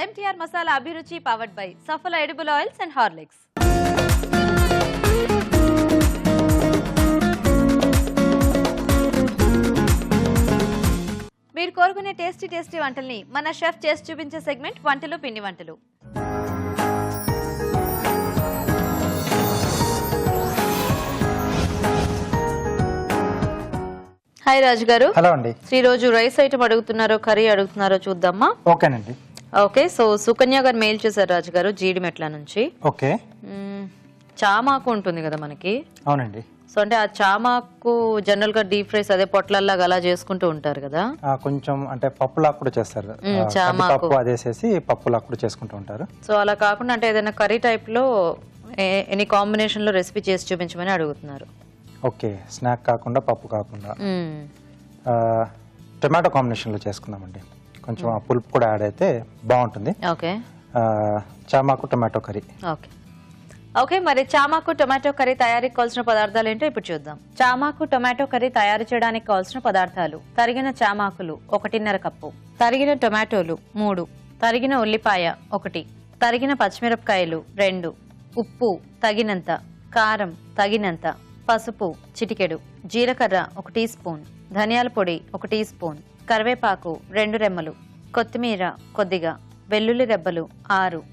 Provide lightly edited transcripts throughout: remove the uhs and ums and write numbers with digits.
MTR Masala Abhiruchi powered by Saffola Edible Oils and Horlicks. మీరు కోరుకునే tasty వంటల్ని మన chef చేసి చూపించే సెగ్మెంట్ వంటలు పిండి వంటలు. హాయ్ రాజు గారు. హలో అండి. ఈ రోజు రైస్ ఐటమ్ అడుగుతున్నారో కర్రీ అడుగుతున్నారో చూద్దామా? ఓకేనండి. ఓకే, సో సుకన్య గారు మెయిల్ చేశారు రాజు గారు జీడిమెట్ల నుంచి. ఓకే. చామాకు ఉంటుంది కదా మనకి. అవునండి. సో అంటే ఆ చామాకు జనరల్ గా డీప్ ఫ్రైస్ అదే పొట్లల్లాగా అలా చేసుకుంటూ ఉంటారు కదా. కొంచెం అంటే పప్పులాగా కూడా చేస్తారు. చామాకు అదేసేసి పప్పులాగా కూడా చేసుకుంటూ ఉంటారు. సో అలా కాకుండా అంటే ఏదైనా కర్రీ టైప్ లో ఎనీ కాంబినేషన్ లో రెసిపీ చేసి చూపించమని అడుగుతున్నారు. ఓకే, స్నాక్ కాకుండా పప్పు కాకుండా టొమాటో కాంబినేషన్ లో చేసుకుందామండి. కొంచెం ఆ పులుపు కూడా యాడ్ అయితే బాగుంటుంది. ఓకే, చామాకు టొమాటో కర్రీ. ఓకే ఓకే మరి చామాకు టొమాటో కర్రీ తయారీకి కావాల్సిన పదార్థాలు ఏంటో ఇప్పుడు చూద్దాం. చామాకు టొమాటో కర్రీ తయారు చేయడానికి కావాల్సిన పదార్థాలు: తరిగిన చామాకులు 1.5 కప్పు, తరిగిన టొమాటోలు 3, తరిగిన ఉల్లిపాయ 1, తరిగిన పచ్చిమిరపకాయలు 2, ఉప్పు తగినంత, కారం తగినంత, పసుపు చిటికెడు, జీలకర్ర 1 టీ స్పూన్, ధనియాల పొడి 1 టీ స్పూన్, కరివేపాకు 2 రెమ్మలు, కొత్తిమీర కొద్దిగా, వెల్లుల్లి రెబ్బలు 6,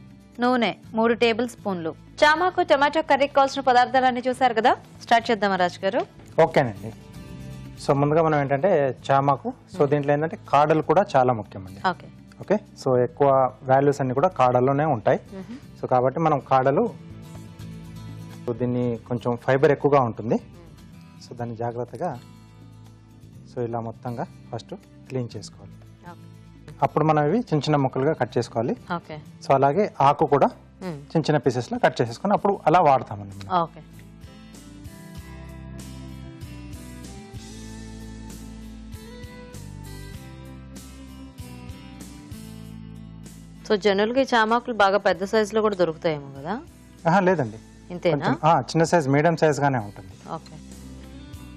నూనె 3 టేబుల్ స్పూన్లు. చామాకు టొమాటో కర్రీకి కావాల్సిన పదార్థాలన్నీ చూసారు కదా, స్టార్ట్ చేద్దామా రాజు గారు? ఓకేనండి. సో ముందుగా మనం ఏంటంటే చామాకు, సో దీంట్లో ఏంటంటే కాడలు కూడా చాలా ముఖ్యం అండి. ఓకే ఓకే, సో ఎక్కువ వాల్యూస్ అన్ని కూడా కాడల్లోనే ఉంటాయి. సో కాబట్టి మనం కాడలు, దీన్ని కొంచెం ఫైబర్ ఎక్కువగా ఉంటుంది. సో దాన్ని జాగ్రత్తగా సో ఇలా మొత్తంగా ఫస్ట్ క్లీన్ చేసుకోవాలి. అప్పుడు మనం ఇవి చిన్న చిన్న ముక్కలుగా కట్ చేసుకోవాలి. సో అలాగే ఆకు కూడా చిన్న చిన్న పీసెస్ లో కట్ చేసేసుకొని అప్పుడు అలా వాడతామండి. సో జనరల్ గా చామాకులు బాగా పెద్ద సైజ్ లో కూడా దొరుకుతాయేమో కదా? లేదండి, చిన్న సైజ్ మీడియం సైజ్ గానే ఉంటుంది.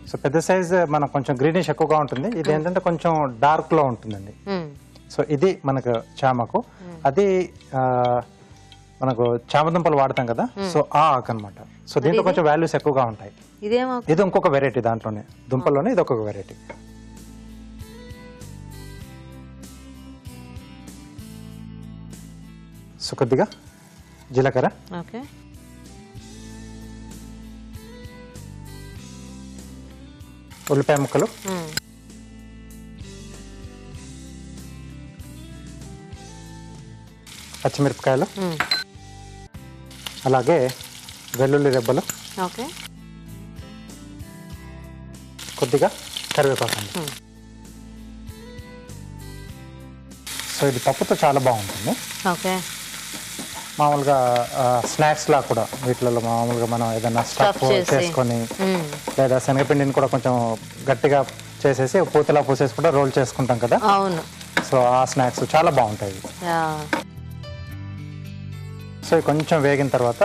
సో పెద్ద సైజ్ మనకు కొంచెం గ్రీనిష్ ఎక్కువగా ఉంటుంది. ఇది ఏంటంటే కొంచెం డార్క్ లో ఉంటుందండి. సో ఇది మనకు చామాకు. అది మనకు చామదుంపలు వాడతాం కదా, సో ఆ ఆకు అనమాట. సో దీంట్లో కొంచెం వాల్యూస్ ఎక్కువగా ఉంటాయి. ఇది ఇంకొక వెరైటీ, దాంట్లోనే దుంపల్లోనే ఇది ఒక్కొక్క వెరైటీ. సో కొద్దిగా జీలకర్ర, ఉల్లిపాయ ముక్కలు, పచ్చిమిరపకాయలు, అలాగే వెల్లుల్లి రెబ్బలు, కొద్దిగా కరివేపాకు. సో ఇది పప్పుతో చాలా బాగుంటుంది. మామూలుగా స్నాక్స్ లా కూడా వీటిలో మామూలుగా మనం ఏదైనా స్టఫ్ చేసుకొని లేదా శనగపిండిని కూడా కొంచెం గట్టిగా చేసేసి పూతలా పూసేసి కూడా రోల్ చేసుకుంటాం కదా. సో ఆ స్నాక్స్ చాలా బాగుంటాయి. సో కొంచెం వేగిన తర్వాత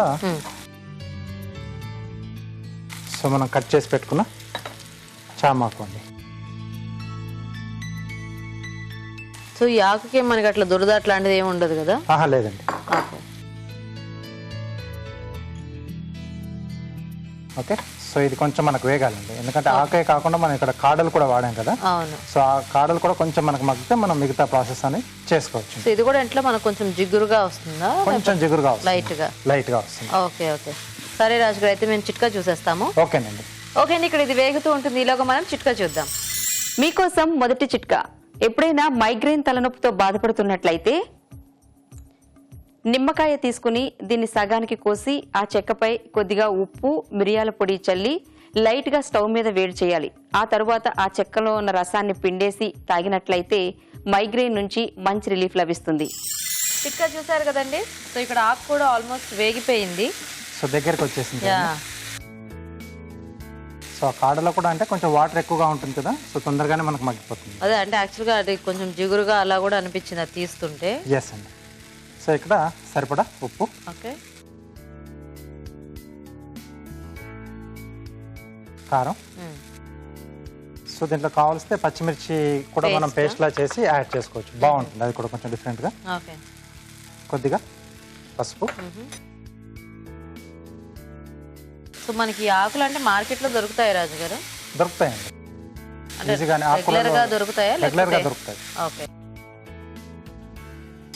సో మనం కట్ చేసి పెట్టుకున్న చామాకు అండి. సో ఈ ఆకుకి మనకి అట్లా దురద అట్లాంటిది ఏమి ఉండదు కదా? లేదండి. ఓకే, సో ఇది కొంచెం మనకు వేగాలండి, ఎందుకంటే ఆకే కాకుండా మనం ఇక్కడ కాడలు కూడా వాడాం కదా. సో ఆ కాడలు కూడా కొంచెం మనకు మగ్గితే మనం మిగతా ప్రాసెస్ అని చేసుకోవచ్చు. సో ఇది కూడా ఇంట్లో మనకు కొంచెం జిగురుగా వస్తుందా? కొంచెం జిగురుగా లైట్ గా వస్తుంది. ఓకే ఓకే, సరే రాజు గారు, అయితే మేము చిట్కా చూసేస్తాము. ఓకేనండి. ఓకే అండి, ఇక్కడ ఇది వేగుతూ ఉంటుంది, ఈలోగా మనం చిట్కా చూద్దాం. మీకోసం మొదటి చిట్కా: ఎప్పుడైనా మైగ్రేన్ తలనొప్పితో బాధపడుతున్నట్లయితే నిమ్మకాయ తీసుకుని దీన్ని సగానికి కోసి ఆ చెక్కపై కొద్దిగా ఉప్పు, మిరియాల పొడి చల్లి లైట్ గా స్టవ్ మీద వేడి చేయాలి. ఆ తరువాత ఆ చెక్కలో ఉన్న రసాన్ని పిండేసి తాగినట్లయితే మైగ్రేన్ నుంచి మంచి రిలీఫ్ లభిస్తుంది. చిట్కా చూసారు కదండి. సో ఇక్కడ ఆకు కూడా ఆల్మోస్ట్ వేగిపోయింది. సో దగ్గరికి వచ్చేసింది. సో ఆ కాడలో కూడా అంటే కొంచెం వాటర్ ఎక్కువగా ఉంటుంది కదా, సో తొందరగానే మనకు మగ్గిపోతుంది. అదే అంటే యాక్చువల్గా అది కొంచెం జిగురుగా అలా కూడా అనిపించింది అది తీస్తుంటే. ఎస్ అండి. సో ఇక్కడ సరిపడా ఉప్పు, ఓకే, కారం. సో దీంట్లో కావాల్స్తే పచ్చిమిర్చి కూడా మనం పేస్ట్ లా చేసి యాడ్ చేసుకోవచ్చు, బాగుంటుంది, అది కూడా కొంచెం డిఫరెంట్ గా. కొద్దిగా పసుపు. సో మనకి ఈ ఆకులు అంటే మార్కెట్లో దొరుకుతాయి రాజు గారు? దొరుకుతాయండి అంటే ఈజీగానే. రెగ్యులర్ గా దొరుకుతాయా? రెగ్యులర్గా దొరుకుతాయి. ఓకే.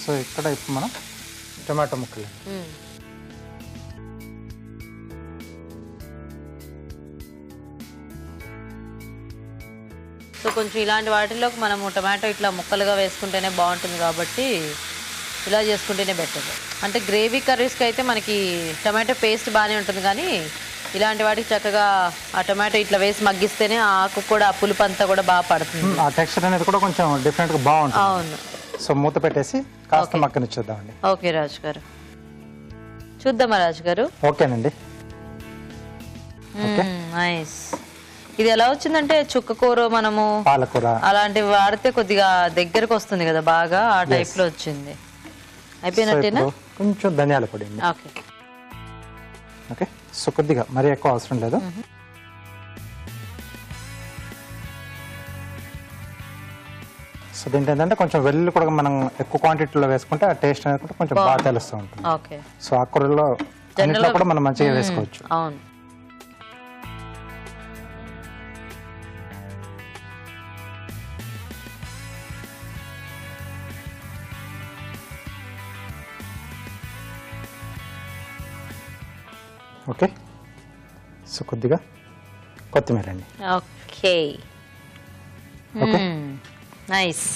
సో ఇక్కడ ఇప్పుడు మనం టొమాటో ముక్కలు. సో కొంచెం ఇలాంటి వాటిలోకి మనము టొమాటో ఇట్లా ముక్కలుగా వేసుకుంటేనే బాగుంటుంది కాబట్టి ఇలా చేసుకుంటేనే బెటర్. అంటే గ్రేవీ కర్రీస్కి అయితే మనకి టొమాటో పేస్ట్ బాగానే ఉంటుంది, కానీ ఇలాంటి వాటికి చక్కగా ఆ టొమాటో ఇట్లా వేసి మగ్గిస్తేనే ఆ ఆకు కూడా ఆ పులుపు అంతా కూడా బాగా పడుతుంది. ఆ టెక్స్చర్ అనేది కూడా కొంచెం డిఫరెంట్గా బాగుంటుంది. అవును. సో మూత పెట్టేసి కాస్త మగ్గనిచ్చేద్దామండి. ఓకే రాజు గారు, చూద్దామా రాజు గారు? ఓకేనండి. నైస్. ఇది ఎలా వచ్చిందంటే చుక్క కూర మనము పాలకూర అలాంటివి వాడితే కొద్దిగా దగ్గరకు వస్తుంది కదా, బాగా ఆ టైప్ లో వచ్చింది. అయిపోయినట్టేనా? కొంచెం ధనియాల పొడి. ఓకే. ఓకే. సో కొద్దిగా మరీ ఎక్కువ అవసరం లేదు. సో దీంట్లో ఏంటంటే కొంచెం వెల్లుల్లి కూడా మనం ఎక్కువ క్వాంటిటీలో వేసుకుంటే ఆ టేస్ట్ అనేది కూడా కొంచెం బాగా తెలుస్తూ ఉంటుంది. ఓకే. సో ఆకుకూరలో అన్నిట్లో కూడా మనం మంచిగా వేసుకోవచ్చు. అవును. ఓకే. సో కొద్దిగా కొత్తిమీర అండి. ఓకే. నైస్.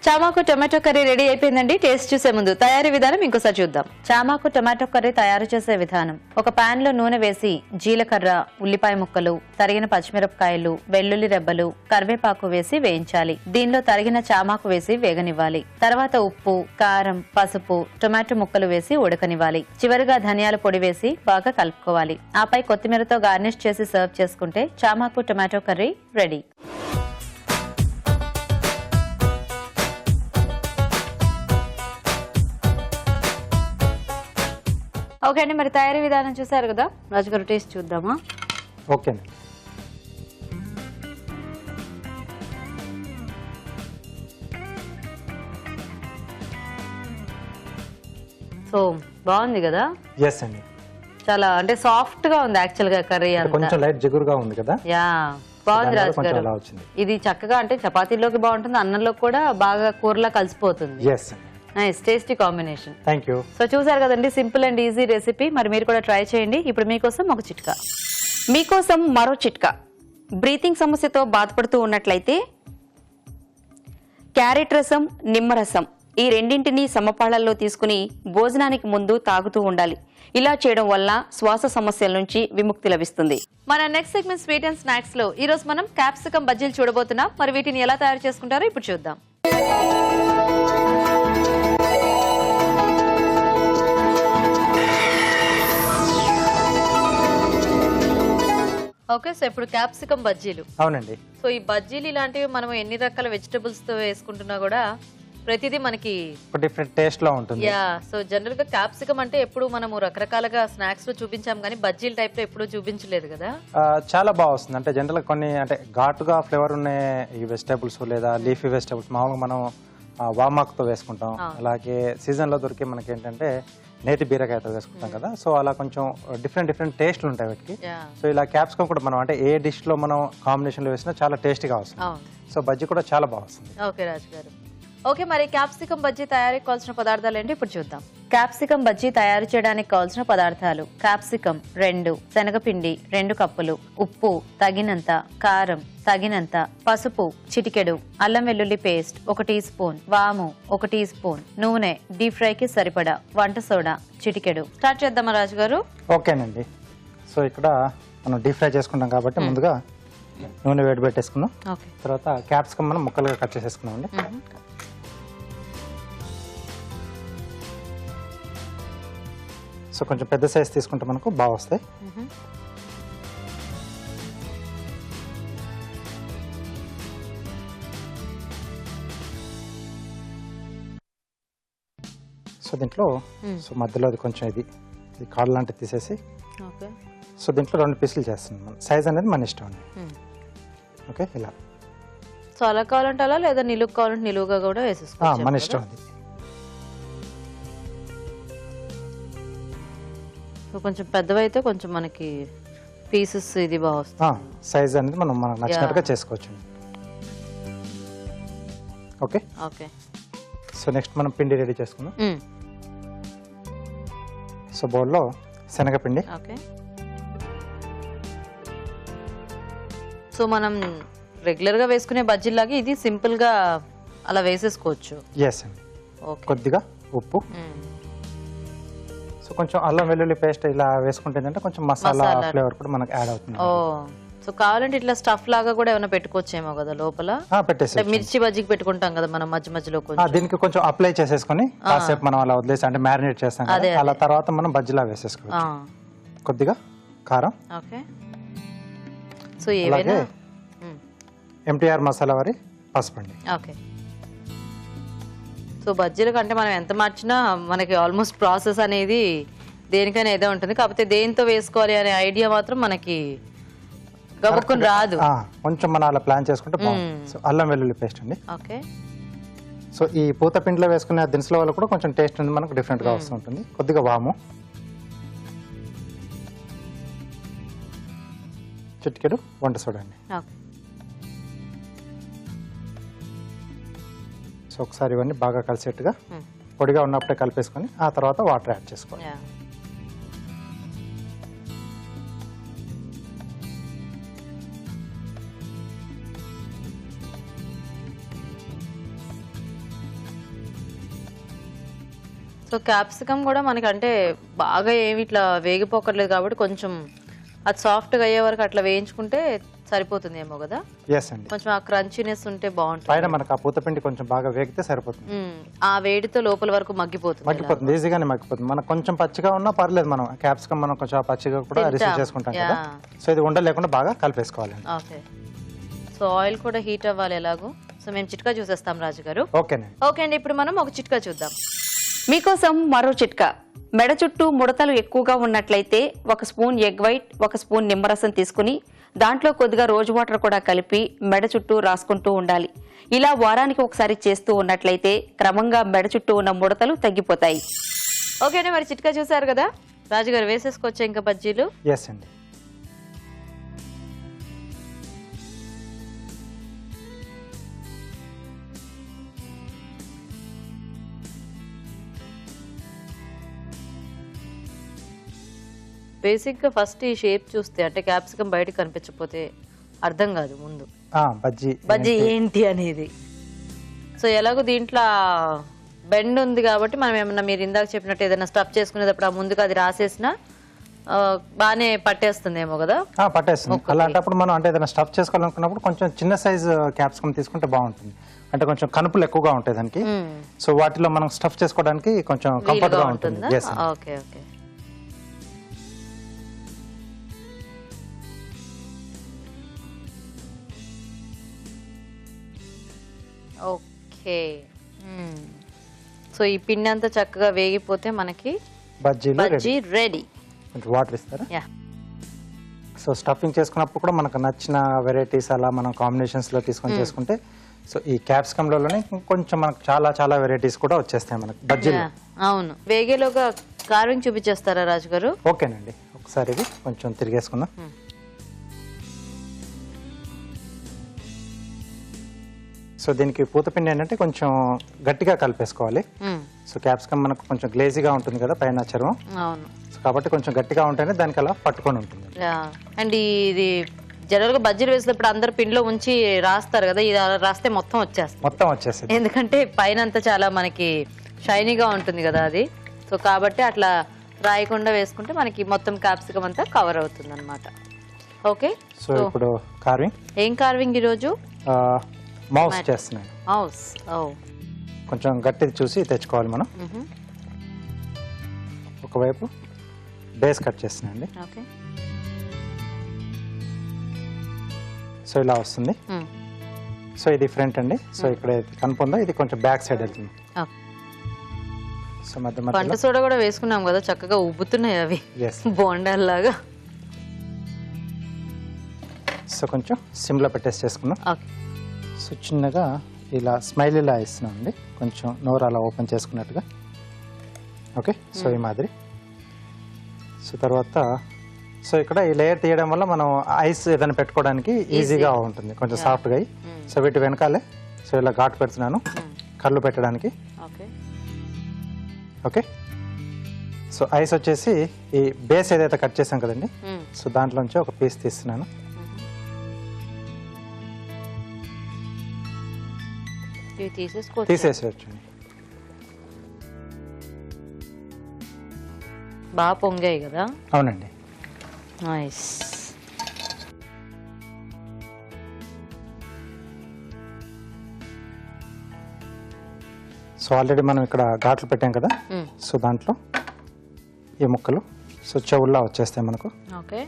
చామాకు టొమాటో కర్రీ రెడీ అయిపోయిందండి. టేస్ట్ చూసే ముందు తయారీ విధానం ఇంకోసారి చూద్దాం. చామాకు టొమాటో కర్రీ తయారు చేసే విధానం: ఒక పాన్ లో నూనె వేసి జీలకర్ర, ఉల్లిపాయ ముక్కలు, తరిగిన పచ్చిమిరపకాయలు, వెల్లుల్లి రెబ్బలు, కరివేపాకు వేసి వేయించాలి. దీనిలో తరిగిన చామాకు వేసి వేగనివ్వాలి. తర్వాత ఉప్పు, కారం, పసుపు, టొమాటో ముక్కలు వేసి ఉడకనివ్వాలి. చివరిగా ధనియాల పొడి వేసి బాగా కలుపుకోవాలి. ఆపై కొత్తిమీరతో గార్నిష్ చేసి సర్వ్ చేసుకుంటే చామాకు టొమాటో కర్రీ రెడీ. ఓకే అండి, మరి తయారీ విధానం చూసారు కదా రాజుగారు, టేస్ట్ చూద్దామా? ఓకే. సో బాగుంది కదా? ఎస్ అండి. చాలా అంటే సాఫ్ట్ గా ఉంది యాక్చువల్ గా కర్రీ అంతా. కొంచెం లైట్ జిగురుగా ఉంది కదా? యా, బాగుంది రాజుగారు. ఇది చక్కగా అంటే చపాతీలోకి బాగుంటుంది, అన్నంలో కూడా బాగా కూరలా కలిసిపోతుంది. ఎస్ అండి. Nice, tasty combination. Thank you. So చూసారు కదండి, సింపుల్ అండ్ ఈజీ రెసిపీ. మరి మీరు కూడా ట్రై చేయండి. ఇప్పుడు మీకోసం ఒక చిట్కా. మీకోసం మరో చిట్కా. బ్రీతింగ్ సమస్యతో బాధపడుతూ ఉన్నట్లయితే క్యారెట్ రసం, నిమ్మరసం ఈ రెండింటినీ సమపాళ్లలో తీసుకుని భోజనానికి ముందు తాగుతూ ఉండాలి. ఇలా చేయడం వల్ల శ్వాస సమస్యల నుంచి విముక్తి లభిస్తుంది. మన next segment sweet and snacks లో ఈ రోజు మనం క్యాప్సికం బజ్జీలు చూడబోతున్నాం. మరి వీటిని ఎలా తయారు చేసుకుంటారో ఇప్పుడు చూద్దాం. ఓకే. సో ఇప్పుడు క్యాప్సికం బజ్జీలు. అవునండి. సో ఈ బజ్జీలు ఇలాంటివి మనం ఎన్ని రకాల వెజిటబుల్స్ తో వేసుకుంటున్నా కూడా ప్రతిదీ మనకి డిఫరెంట్ టేస్ట్ లో ఉంటుంది. యా. సో జనరల్ గా క్యాప్సికం అంటే ఎప్పుడు మనము రకరకాలుగా స్నాక్స్ లో చూపించాం, కానీ బజ్జీల టైప్ లో ఎప్పుడు చూపించలేదు కదా. చాలా బాగా వస్తుంది. అంటే జనరల్ కొన్ని అంటే ఘాటుగా ఫ్లేవర్ ఉన్న ఈ వెజిటబుల్స్ లేదా లీఫీ వెజిటబుల్స్ మామూలుగా మనం వామాకుతో వేసుకుంటాం. అలాగే సీజన్ లో దొరికే మనకి ఏంటంటే నేతి బీరకాయతో వేసుకుంటాం కదా. సో అలా కొంచెం డిఫరెంట్ టేస్ట్లు ఉంటాయి వీటికి. సో ఇలా క్యాప్సికం కూడా మనం అంటే ఏ డిష్ లో మనం కాంబినేషన్ లో వేసినా చాలా టేస్టీగా వస్తుంది. సో బజ్జీ కూడా చాలా బాగా వస్తుంది. ఓకే రాజు గారు. ఓకే, మరి క్యాప్సికం బజ్జీ తయారీకి కావాల్సిన పదార్థాలు ఏంటి ఇప్పుడు చూద్దాం. క్యాప్సికం బజ్జీ తయారు చేయడానికి కావాల్సిన పదార్థాలు: క్యాప్సికం 2, శనగపిండి 2 కప్పులు, ఉప్పు తగినంత, కారం తగినంత, పసుపు చిటికెడు, అల్లం వెల్లుల్లి పేస్ట్ 1 టీ స్పూన్, వాము 1 టీ స్పూన్, నూనె డీప్ ఫ్రై కి సరిపడా, వంట సోడా చిటికెడు. స్టార్ట్ చేద్దామా రాజు గారు? ఓకేనండి. సో ఇక్కడ మనం డీప్ ఫ్రై చేసుకుంటాం కాబట్టి ముందుగా నూనె వేడి పెట్టేసుకున్నాం. తర్వాత క్యాప్సికం మనం ముక్కలుగా కట్ చేసేసుకున్నాం అండి. సో కొంచెం పెద్ద సైజ్ తీసుకుంటే మనకు బాగా వస్తాయి. సో దీంట్లో సో మధ్యలో కొంచెం ఇది కాళ్ళు లాంటివి తీసేసి సో దీంట్లో 2 పీసులు చేస్తున్నాం. సైజ్ అనేది మన ఇష్టం అండి. ఓకే, ఇలా. సో అలా కావాలంటే అలా, లేదా నిలువు కావాలంటే నిలువుగా కూడా వేసేసుకోవచ్చు. మన ఇష్టం అది. సో కొంచెం పెద్దవైతే కొంచెం మనకి పీసెస్ ఇది బాగా వస్తుంది. సైజ్ అనేది మనం మనకు నచ్చినట్టుగా చేసుకోవచ్చు. Okay okay. సో నెక్స్ట్ మనం పిండి రెడీ చేసుకుందాం. సో బౌల్లో శనగపిండి. ఓకే. సో మనం రెగ్యులర్గా వేసుకునే బజ్జీలాగా ఇది సింపుల్గా అలా వేసేసుకోవచ్చు. ఎస్ అండి. కొద్దిగా ఉప్పు, సో కొంచెం అల్లం వెల్లుల్లి పేస్ట్ ఇలా వేసుకుంటే ఏంటంటే కొంచెం మసాలా ఫ్లేవర్ కూడా మనకు యాడ్ అవుతుంది. సో కావాలంటే ఇట్లా స్టఫ్ లాగా కూడా ఏమైనా పెట్టుకోవచ్చేమో కదా లోపల. పెట్టేసి మిర్చి బజ్జీకి పెట్టుకుంటాం కదా మనం మధ్య మధ్యలో. దీనికి కొంచెం అప్లై చేసేసుకొని కాసేపు మనం అలా వదిలేసి అంటే మ్యారినేట్ చేస్తాం కదా, అలా తర్వాత మనం బజ్జీలా వేసేసుకోవచ్చు. కొద్దిగా కారం. ఓకే. సో ఏవైనా ఎంటీఆర్ మసాలా వారి పసుపండి. ఓకే. సో బజ్జీల కంటే మనం ఎంత మార్చినా మనకి ఆల్మోస్ట్ ప్రాసెస్ అనేది దేనికైనా ఏదో ఉంటుంది, కాకపోతే దేంతో వేసుకోవాలి అనే ఐడియా మాత్రం మనకి గబుక్కుని రాదు. కొంచెం మనం అలా ప్లాన్ చేసుకుంటే బాగుంటుంది. సో అల్లం వెల్లుల్లి పేస్ట్ అండి. ఓకే. సో ఈ పూత పిండిలో వేసుకునే దినుసుల వల్ల కూడా కొంచెం టేస్ట్ అనేది మనకు డిఫరెంట్ గా వస్తూ ఉంటుంది. కొద్దిగా వాము, చిటికెడు వంట సోడా అండి. సో ఒకసారి ఇవన్నీ బాగా కలిసేట్టుగా పొడిగా ఉన్నప్పుడే కలిపేసుకొని ఆ తర్వాత వాటర్ యాడ్ చేసుకోవాలి. సో క్యాప్సికమ్ కూడా మనకి అంటే బాగా ఏమి ఇట్లా వేగిపోకర్లేదు కాబట్టి కొంచెం అది సాఫ్ట్గా అయ్యే వరకు అట్లా వేయించుకుంటే సరిపోతుంది ఏమో కదా. ఎస్ అండి. కొంచెం ఆ క్రంచీనెస్ ఉంటే బాగుంటుంది. పైన మనకు ఆ పూతపిండి కొంచెం బాగా వేగితే సరిపోతుంది. ఆ వేడితో లోపల వరకు మగ్గిపోతుంది. ఈజీగానే మగ్గిపోతుంది. మనకు కొంచెం పచ్చిగా ఉన్నా పర్లేదు, మనం క్యాప్సికమ్ మనం కొంచెం పచ్చిగా కూడా రిసీవ్ చేసుకుంటాం కదా. సో ఇది ఉండలేకుండా బాగా కలిపేసుకోవాలి. ఓకే. సో ఆయిల్ కూడా హీట్ అవ్వాలి ఎలాగో. సో మేము చిట్కా చూసేస్తాం రాజు గారు. ఓకేనండి. ఓకే అండి. ఇప్పుడు మనం ఒక చిట్కా చూద్దాం. మీకోసం మరో చిట్కా. మెడ చుట్టూ ముడతలు ఎక్కువగా ఉన్నట్లయితే 1 స్పూన్ ఎగ్ వైట్, 1 స్పూన్ నిమ్మరసం తీసుకుని దాంట్లో కొద్దిగా రోజ్ వాటర్ కూడా కలిపి మెడ చుట్టూ రాసుకుంటూ ఉండాలి. ఇలా వారానికి ఒకసారి చేస్తూ ఉన్నట్లయితే క్రమంగా మెడ చుట్టూ ఉన్న ముడతలు తగ్గిపోతాయి. ఓకే అండి. మరి చిట్కా చూసారు కదా రాజుగారు, వేసేసుకోవచ్చు ఇంకా బజ్జీలు. ఎస్ అండి. బేసిక్గా ఫస్ట్ ఈ షేప్ చూస్తే అంటే క్యాప్సికమ్ బయటకు కనిపించకపోతే అర్థం కాదు ముందు బజ్జీ ఏంటి అనేది. సో ఎలాగో దీంట్లో బెండ్ ఉంది కాబట్టి మనం ఏమన్నా మీరు ఇందాక చెప్పినట్టు ఏదైనా స్టఫ్ చేసుకునేటప్పుడు ఆ ముందుకు అది రాసేసినా బాగానే పట్టేస్తుందేమో కదా. పట్టేస్తుంది. అలాంటప్పుడు మనం అంటే ఏదైనా స్టఫ్ చేసుకోవాలనుకున్నప్పుడు కొంచెం చిన్న సైజ్ క్యాప్సికమ్ తీసుకుంటే బాగుంటుంది. అంటే కొంచెం కనుపులు ఎక్కువగా ఉంటాయి దానికి. సో వాటిలో మనం స్టఫ్ చేసుకోవడానికి కొంచెం కంఫర్ట్ గా ఉంటుంది. Okay okay. ఓకే. సో ఈ పిండి అంతా చక్కగా వేగిపోతే మనకి బజ్జీ రెడీ. వాటర్ ఇస్తారా? సో స్టఫింగ్ చేసుకున్నప్పుడు కూడా మనకు నచ్చిన వెరైటీస్ అలా మనం కాంబినేషన్స్ లో తీసుకొని చేసుకుంటే సో ఈ క్యాప్సికమ్ లోనే కొంచెం మనకు చాలా చాలా వెరైటీస్ కూడా వచ్చేస్తాయి మనకు బజ్జీలు. అవును. వేగేలోగా కార్వింగ్ చూపించేస్తారా రాజు గారు? ఓకేనండి. ఒకసారి ఇది కొంచెం తిరిగేసుకుందాం. సో దీనికి పూతపిండి ఏంటంటే కొంచెం గట్టిగా కలిపేసుకోవాలి. సో క్యాప్సికమ్ మనకు కొంచెం గ్లేజీగా ఉంటుంది కదా పైన చర్మం. అవును. సో కాబట్టి కొంచెం గట్టిగా ఉంటేనే దానికి అలా పట్టుకొని ఉంటుంది. అండ్ ఇది జనరల్ గా బజ్జీలు వేసినప్పుడు అందరు పిండిలో ఉంచి రాస్తారు కదా, ఇది రాస్తే మొత్తం వచ్చేస్తుంది. ఎందుకంటే పైన అంతా చాలా మనకి షైనీగా ఉంటుంది కదా అది. సో కాబట్టి అట్లా రాయకుండా వేసుకుంటే మనకి మొత్తం క్యాప్సికమ్ అంతా కవర్ అవుతుంది అనమాట. ఓకే. సో ఇప్పుడు కార్వింగ్. ఏం కార్వింగ్ ఈరోజు? మౌస్ చేస్తున్నాను. మౌస్. కొంచెం గట్టిది చూసి తెచ్చుకోవాలి మనం. ఒకవైపు బేస్ కట్ చేస్తున్నాండి. ఓకే. సో ఇలా వస్తుంది. సో ఇది ఫ్రంట్ అండి. సో ఇక్కడ కనుపుందో ఇది కొంచెం బ్యాక్ సైడ్ వెళ్తుంది. సో మధ్య పంట సోడా కూడా వేసుకున్నాం కదా, చక్కగా ఉబ్బుతున్నాయి అవి బోండాల్లాగా. సో కొంచెం సిమ్లో పెట్టేసి చేసుకున్నాం. సో చిన్నగా ఇలా స్మైల్ ఇలా ఇస్తున్నాం అండి, కొంచెం నోరు అలా ఓపెన్ చేసుకున్నట్టుగా. ఓకే. సో ఈ మాదిరి. సో తర్వాత సో ఇక్కడ ఈ లేయర్ తీయడం వల్ల మనం ఐస్ ఏదైనా పెట్టుకోవడానికి ఈజీగా ఉంటుంది, కొంచెం సాఫ్ట్గా అయ్యి. సో వీటి వెనకాలే సో ఇలా ఘాటు పెడుతున్నాను కళ్ళు పెట్టడానికి. ఓకే, సో ఐస్ వచ్చేసి ఈ బేస్ ఏదైతే కట్ చేసాం కదండి, సో దాంట్లోంచి ఒక పీస్ తీస్తున్నాను. తీసేసేయచ్చు. బాగా పొంగాయి కదా. అవునండి. నైస్. సో ఆల్రెడీ మనం ఇక్కడ ఘాట్లు పెట్టాం కదా, సో దాంట్లో ఈ ముక్కలు సో చెవుల్లా వచ్చేస్తాయి మనకు. ఓకే,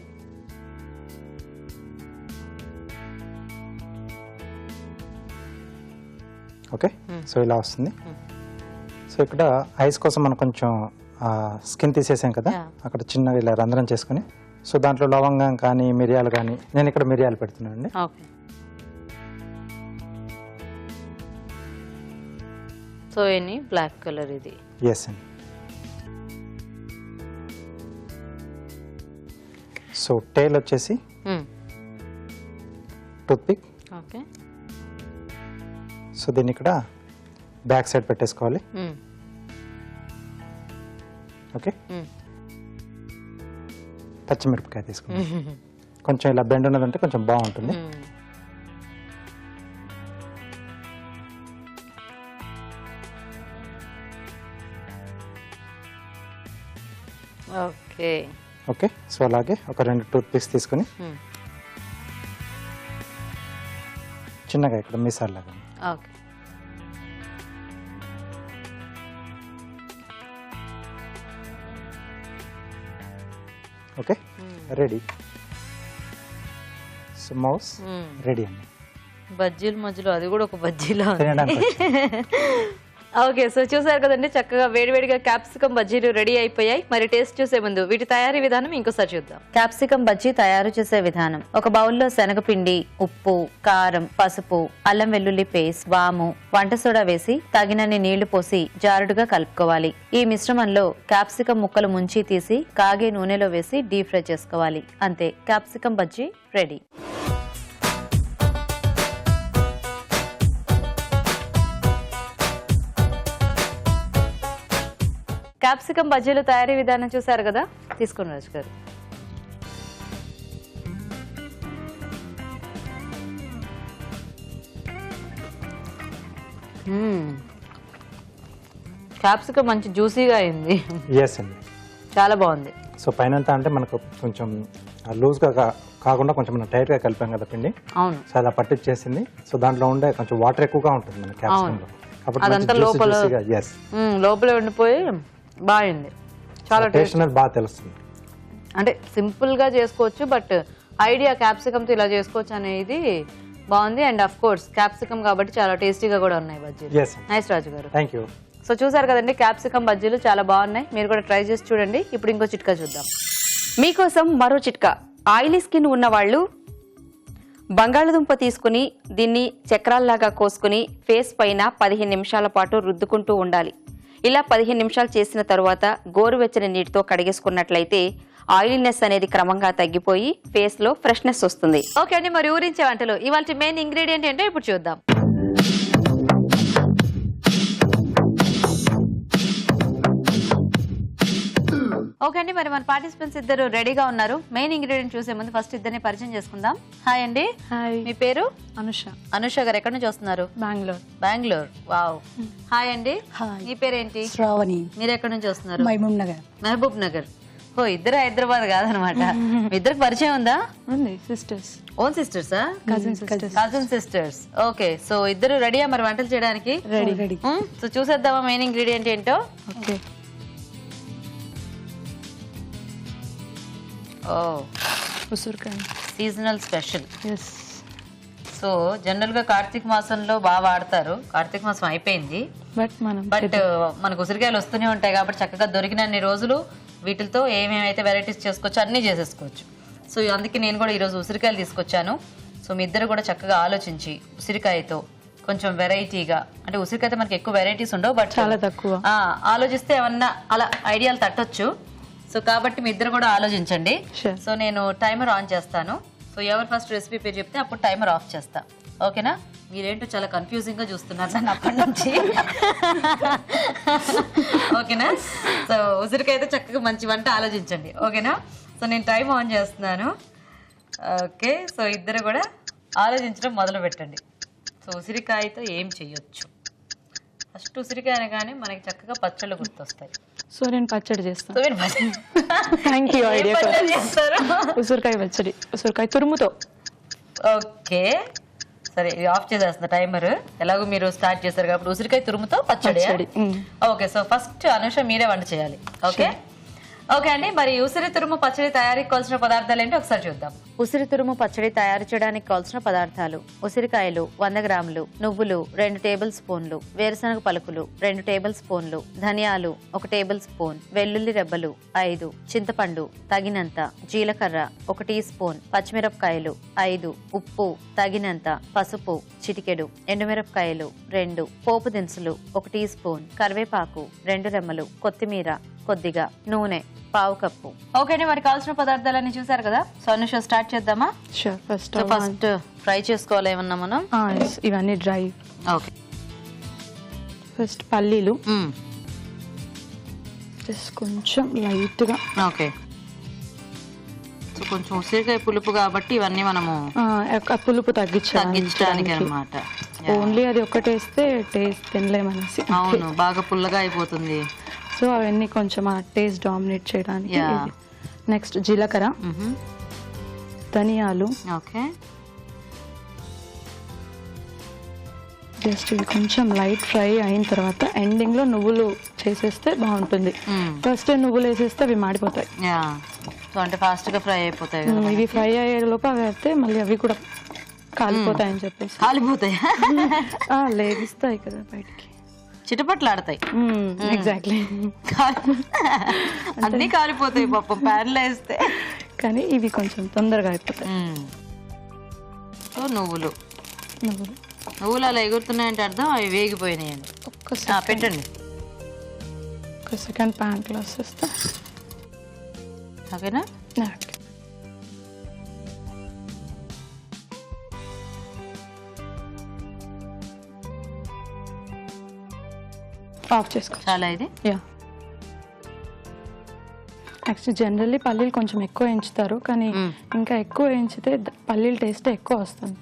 ఓకే, సో ఇలా వస్తుంది. సో ఇక్కడ ఐస్ కోసం మనం కొంచెం స్కిన్ తీసేసాం కదా, అక్కడ చిన్నగా ఇలా రంధ్రం చేసుకుని సో దాంట్లో లవంగం కానీ మిరియాలు కానీ, నేను ఇక్కడ మిరియాలు పెడుతున్నాను అండి. Okay. So any black colour ఇది. ఎస్ అండి. సో టైల్ వచ్చేసి టూత్ పిక్. ఓకే, సో దీన్ని ఇక్కడ బ్యాక్ సైడ్ పెట్టేసుకోవాలి. ఓకే, పచ్చిమిరపకాయ తీసుకుని కొంచెం ఇలా బెండ్ ఉన్నదంటే కొంచెం బాగుంటుంది. ఓకే, ఓకే, సో అలాగే ఒక 2 టూత్ పిక్స్ తీసుకుని చిన్నగా ఇక్కడ మిసాల్ లాగా. Okay, okay, ready. So mouse ready అండి. బజ్జీల మధ్యలో అది కూడా ఒక బజ్జీలా ఉంది. తినడానికి ఓకే, సో చూసారు కదండి, చక్కగా వేడివేడిగా క్యాప్సికమ్ బజ్జీలు రెడీ అయిపోయాయి. మరి టేస్ట్ చూసే ముందు వీటి తయారీ విధానం ఇంకోసారి చూద్దాం. క్యాప్సికమ్ బజ్జీ తయారు చేసే విధానం: ఒక బౌల్లో శనగపిండి, ఉప్పు, కారం, పసుపు, అల్లం వెల్లుల్లి పేస్ట్, వాము, వంట సోడా వేసి తగినన్ని నీళ్లు పోసి జారుడుగా కలుపుకోవాలి. ఈ మిశ్రమంలో క్యాప్సికమ్ ముక్కలు ముంచి తీసి కాగే నూనెలో వేసి డీప్ ఫ్రై చేసుకోవాలి. అంతే, క్యాప్సికమ్ బజ్జీ రెడీ. క్యాప్సికమ్ బజ్జీలు తయారీ విధానం చూసారు కదా, తీసుకుని రాజు గారు. క్యాప్సికమ్ మంచి జ్యూసీగా అయింది. ఎస్ అండి, చాలా బాగుంది. సో పైన అంటే మనకు కొంచెం లూజ్గా కాకుండా కొంచెం మనం టైట్గా కలిపాం కదా పిండి. అవును, సో అలా పట్టించేసింది. సో దాంట్లో ఉండే కొంచెం వాటర్ ఎక్కువగా ఉంటుంది మన క్యాప్సికంలో, అదంతా లోపల లోపల ఉండిపోయి బాగుంది. చాలా టేస్ట్ అనేది బాగా తెలుస్తుంది. అంటే సింపుల్ గా చేసుకోవచ్చు, బట్ ఐడియా క్యాప్సికమ్ తో ఇలా చేసుకోవచ్చు అనేది బాగుంది. అండ్ అఫ్ కోర్స్ క్యాప్సికమ్ కాబట్టి చాలా టేస్టీగా కూడా ఉన్నాయి బజ్జీలు. నైస్ రాజు గారు. Thank you. సో చూసారు కదండి, క్యాప్సికమ్ బజ్జీలు చాలా బాగున్నాయి. మీరు కూడా ట్రై చేసి చూడండి. ఇప్పుడు ఇంకో చిట్కా చూద్దాం. మీకోసం మరో చిట్కా. ఆయిలీ స్కిన్ ఉన్న వాళ్ళు బంగాళదుంప తీసుకుని దీన్ని చక్రాల్లాగా కోసుకుని ఫేస్ పైన 15 నిమిషాల పాటు రుద్దుకుంటూ ఉండాలి. ఇలా 15 నిమిషాలు చేసిన తరువాత గోరువెచ్చని నీటితో కడిగేసుకున్నట్లయితే ఆయిలీనెస్ అనేది క్రమంగా తగ్గిపోయి ఫేస్ లో ఫ్రెష్నెస్ వస్తుంది. ఓకే అండి, మరి ఊరించే వంటలు ఇవాళ మెయిన్ ఇంగ్రీడియంట్ ఏంటో ఇప్పుడు చూద్దాం. ఓకే అండి, మరి మన పార్టిసిపెంట్స్ ఇద్దరు రెడీగా ఉన్నారు. మెయిన్ ఇంగ్రీడియంట్ చూసే ముందు ఫస్ట్ ఇద్దరిని పరిచయం చేసుకుందాం. హాయ్ అండి. హాయ్. మీ పేరు? అనుష. అనుష గారు ఎక్కడి నుంచి వస్తున్నారు? బెంగళూరు. వావ్. హాయ్ అండి. మీ పేరేంటి? శ్రావణి. మీరు ఎక్కడి నుంచి వస్తున్నారు? మహబూబ్ నగర్. ఓ, ఇద్దరు హైదరాబాద్ కాదనమాట. మీ ఇద్దరికి పరిచయం ఉందా? ఉంది. సిస్టర్స్. ఓన్ సిస్టర్సా? Cousin sisters. ఓకే, సో ఇద్దరు రెడీయా మరి వంటలు చేయడానికి? రెడీ. సో చూసేద్దామా మెయిన్ ఇంగ్రీడియంట్ ఏంటో? ఓకే. ఓ, ఉసిరికాయ. Seasonal special. Yes. So general గా కార్తీక మాసంలో బాగా వాడతారు. కార్తీక మాసం అయిపోయింది, బట్ మనకు ఉసిరికాయలు వస్తూనే ఉంటాయి కాబట్టి చక్కగా దొరికినన్ని రోజులు వీటితో ఏమేమైతే వెరైటీస్ చేసుకోవచ్చు అన్నీ చేసేసుకోవచ్చు. సో అందుకే నేను కూడా ఈరోజు ఉసిరికాయలు తీసుకొచ్చాను. సో మీ ఇద్దరు కూడా చక్కగా ఆలోచించి ఉసిరికాయతో కొంచెం వెరైటీగా, అంటే ఉసిరికాయతో మనకి ఎక్కువ వెరైటీస్ ఉండవు, బట్ చాలా తక్కువ ఆలోచిస్తే ఏమన్నా అలా ఐడియాలు తట్టొచ్చు. సో కాబట్టి మీ ఇద్దరు కూడా ఆలోచించండి. Sure. సో నేను టైమర్ ఆన్ చేస్తాను. సో ఎవరు ఫస్ట్ రెసిపీ పేరు చెప్తే అప్పుడు టైమర్ ఆఫ్ చేస్తా. ఓకేనా? మీరేంటో చాలా కన్ఫ్యూజింగ్ గా చూస్తున్నారు నన్ను అప్పటి నుంచి. ఓకేనా? సో ఉసిరికైతే చక్కగా మంచి వంట ఆలోచించండి. ఓకేనా? సో నేను టైం ఆన్ చేస్తున్నాను. ఓకే, సో ఇద్దరు కూడా ఆలోచించడం మొదలు పెట్టండి. సో ఉసిరికాయతో ఏం చెయ్యొచ్చు? ఫస్ట్ ఉసిరికాయ అనగానే మనకి చక్కగా పచ్చళ్ళు గుర్తొస్తాయి. సో నేను పచ్చడి చేస్తాను. సో మీరు పచ్చడి- థ్యాంక్ యూ ఏం ఐడియా. పచ్చడి చేస్తారు? ఉసిరికాయ పచ్చడి, ఉసిరికాయ తురుముతో. ఓకే, సరే ఇది ఆఫ్ చేసేస్తున్నా టైమర్. ఎలాగో మీరు స్టార్ట్ చేస్తారు కాబట్టి ఉసిరికాయ తురుముతో పచ్చడి. పచ్చడి, ఓకే, సో ఫస్ట్ అనుష మీరే వంట చేయాలి. ఓకే ఓకే అండి. మరి ఉసిరి తురుము పచ్చడి తయారీకి కావాల్సిన పదార్థాలు ఏంటో ఒకసారి చూద్దాం. ఉసిరి తురుము పచ్చడి తయారు చేయడానికి కావాల్సిన పదార్థాలు: ఉసిరికాయలు 100 గ్రాములు, నువ్వులు 2 టేబుల్ స్పూన్లు, వేరుశనగ పలుకులు 2 టేబుల్ స్పూన్లు, ధనియాలు 1 టేబుల్ స్పూన్, వెల్లుల్లి రెబ్బలు 5, చింతపండు తగినంత, జీలకర్ర 1 టీ స్పూన్, పచ్చిమిరపకాయలు 5, ఉప్పు తగినంత, పసుపు చిటికెడు, ఎండుమిరపకాయలు 2, పోపు దినుసులు 1 టీ స్పూన్, కరివేపాకు 2 రెమ్మలు, కొత్తిమీర కొద్దిగా, నూనె 1/2 కప్పు. ఓకే అండి, మరి కావాల్సిన పదార్థాలన్నీ చూసారు కదా. సో అనుష స్టార్ట్ చేద్దామా? Sure. First so first fry చేసుకోవాలి ఏమన్నా మనం. ఇవన్నీ డ్రై. ఓకే, ఫస్ట్ పల్లీలు జస్ట్ కొంచెం లైట్గా. ఓకే, సో కొంచెం ఉసిరికాయ పులుపు కాబట్టి ఇవన్నీ మనము పులుపు తగ్గించడానికి అన్నమాట. ఓన్లీ అది ఒక్కటేస్తే టేస్ట్ తినలేమనేసి. అవును, బాగా పుల్లగా అయిపోతుంది. సో అవన్నీ కొంచెం ఆ టేస్ట్ డామినేట్ చేయడానికి. Yeah. నెక్స్ట్ జీలకర్ర, ధనియాలు, ఓకే, జస్ట్ ఇవి కొంచెం లైట్ ఫ్రై అయిన తర్వాత ఎండింగ్ లో నువ్వులు చేసేస్తే బాగుంటుంది. ఫస్ట్ నువ్వులు వేసేస్తే అవి మాడిపోతాయి. యా, సో అంటే ఫాస్ట్ గా ఫ్రై అయిపోతాయి కదా. ఇవి ఫ్రై అయ్యే లోపు అవి అయితే మళ్ళీ అవి కూడా కాలిపోతాయని చెప్పేసి. కాలిపోతాయి. లేగిస్తాయి కదా బయటికి, చిటపట్లు ఆడతాయి. ఎగ్జాక్ట్లీ. అన్ని కాలిపోతాయి పాపం ప్యాన్లో వేస్తే. కానీ ఇవి కొంచెం తొందరగా అయిపోతాయి. సో నువ్వులు నువ్వులు నువ్వులు అలా ఎగురుతున్నాయంటే అర్థం అవి వేగిపోయినాయండి. పెట్టండి. ఒక సెకండ్ ప్యాన్ క్లాస్ వేస్తా. ఓకేనా? ఆఫ్ చేసుకో. చాలా ఇది. యా, యాక్చువల్లీ జనరల్లీ పల్లీలు కొంచెం ఎక్కువ వేయించుతారు, కానీ ఇంకా ఎక్కువ వేయించితే పల్లీల టేస్ట్ ఎక్కువ వస్తుంది.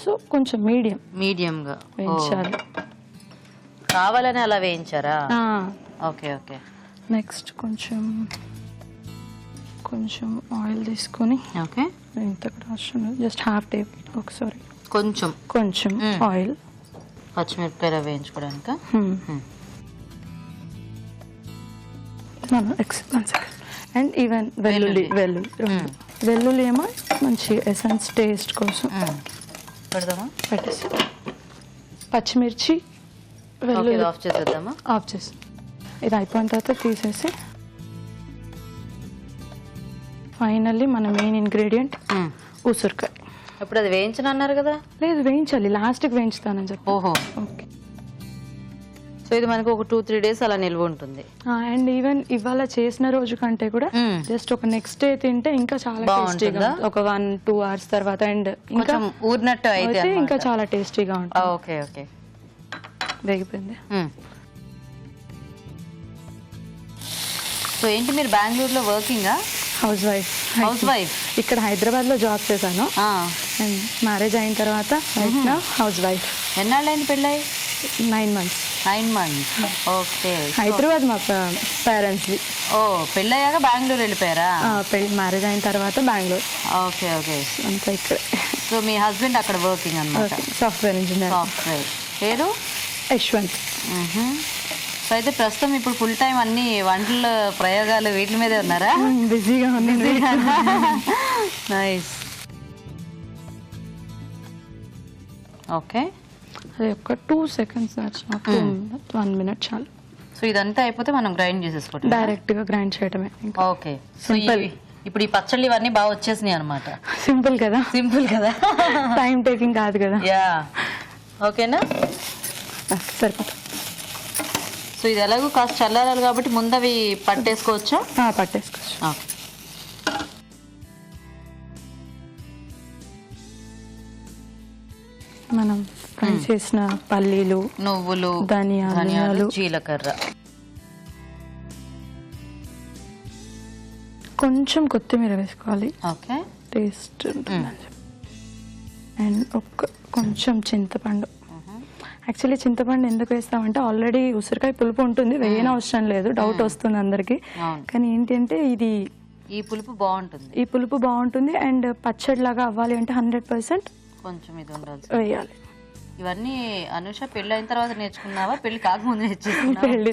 సో కొంచెం మీడియం గా వేయించాలి. కావాలని అలా వేయించారా? Okay okay. నెక్స్ట్ కొంచెం ఆయిల్ తీసుకొని. ఓకే, ఇంత కూడా అవసరం లేదు, జస్ట్ హాఫ్ టేబుల్. ఒకసారి కొంచెం ఆయిల్. పచ్చిమిరపకాయలు వేయించుకోవడానికి. అండ్ ఈవెన్ వెల్లుల్లి ఏమో మంచి ఎసెన్స్ టేస్ట్ కోసం పెడదామా? పెట్టేసి పచ్చిమిర్చి వెల్లుల్లి ఆఫ్ చేసేద్దామా? ఆఫ్ చేసి ఇది అయిపోయిన తర్వాత తీసేసి ఫైనల్లీ మన మెయిన్ ఇంగ్రీడియంట్ ఉసిరికాయ. ఇప్పుడు అది వేయించను అన్నారు కదా? లేదు, వేయించాలి, లాస్ట్కి వేయించుతానని చెప్పి. ఓహో, ఓకే. సో ఇది మనకు ఒక 2-3 డేస్ అలా నిల్వ ఉంటుంది. అండ్ ఈవెన్ ఇవాళ చేసిన రోజు కంటే కూడా జస్ట్ ఒక నెక్స్ట్ డే తింటే ఇంకా చాలా టేస్టీగా, ఒక 1-2 hours తర్వాత అండ్ ఇంకా ఊరినట్టు అయితే ఇంకా చాలా టేస్టీగా ఉంటుంది. ఓకే ఓకే, వేగిపోయింది. సో ఏంటి మీరు బెంగళూరులో వర్కింగా? House wife. ఇక్కడ హైదరాబాద్ లో జాబ్ చేశాను అండ్ మ్యారేజ్ అయిన తర్వాత హౌస్ వైఫ్. ఎన్నాళ్ళైంది పెళ్ళై? 9 months. 9 months. ఓకే. హైదరాబాద్ మా పేరెంట్స్. ఓ, పెళ్ళయ్యాక బెంగళూరు వెళ్ళిపోయారా? మ్యారేజ్ అయిన తర్వాత బెంగళూరు. ఓకే ఓకే, అంతా ఇక్కడ. సో మీ హస్బెండ్ అక్కడ వర్కింగ్ అన్నమాట? Software engineer. సాఫ్ట్వేర్. పేరు? యశ్వంత్. సో అయితే ప్రస్తుతం ఇప్పుడు ఫుల్ టైం అన్ని వంటల ప్రయోగాలు వీటి మీదే ఉన్నారా? బిజీగా ఉంది. నైస్. ఓకే, అది ఒక 2 seconds, 1 minute చాలు. సో ఇదంతా అయిపోతే మనం గ్రైండ్ చేసేసుకోవటం, డైరెక్ట్ గా గ్రైండ్ చేయడమే. ఓకే. సో ఇప్పుడు ఈ పచ్చళ్ళు ఇవన్నీ బాగా వచ్చేసినాయి అనమాట. సింపుల్ కదా? సింపుల్ కదా, టైం టేకింగ్ కాదు కదా. యా, ఓకేనా? సరిపోతుంది. సో ఇది ఎలాగో కాస్త చల్లారాలి కాబట్టి ముందు అవి పట్టేసుకోవచ్చా? పట్టేసుకోవచ్చు. ఓకే. మనం ఫ్రై చేసిన పల్లీలు, నువ్వులు, ధనియాలు, జీలకర్ర, కొంచెం కొత్తిమీర వేసుకోవాలి. ఓకే. టేస్ట్ అండ్ కొంచెం చింతపండు. యాక్చువల్లీ చింతపండు ఎందుకు వేస్తామంటే ఆల్రెడీ ఉసిరికాయ పులుపు ఉంటుంది, వేయన అవసరం లేదు. డౌట్ వస్తుంది అందరికి. కానీ ఏంటి అంటే ఈ పులుపు బాగుంటుంది అండ్ పచ్చడి లాగా అవ్వాలి అంటే 100% కొంచెం ఇది ఉండాలి, వేయాలి. ఇవన్నీ అనుష పెళ్లి అయిన తర్వాత నేర్చుకున్నావా, పెళ్లి కాకముందు నేర్చుకున్నావా? పెళ్లి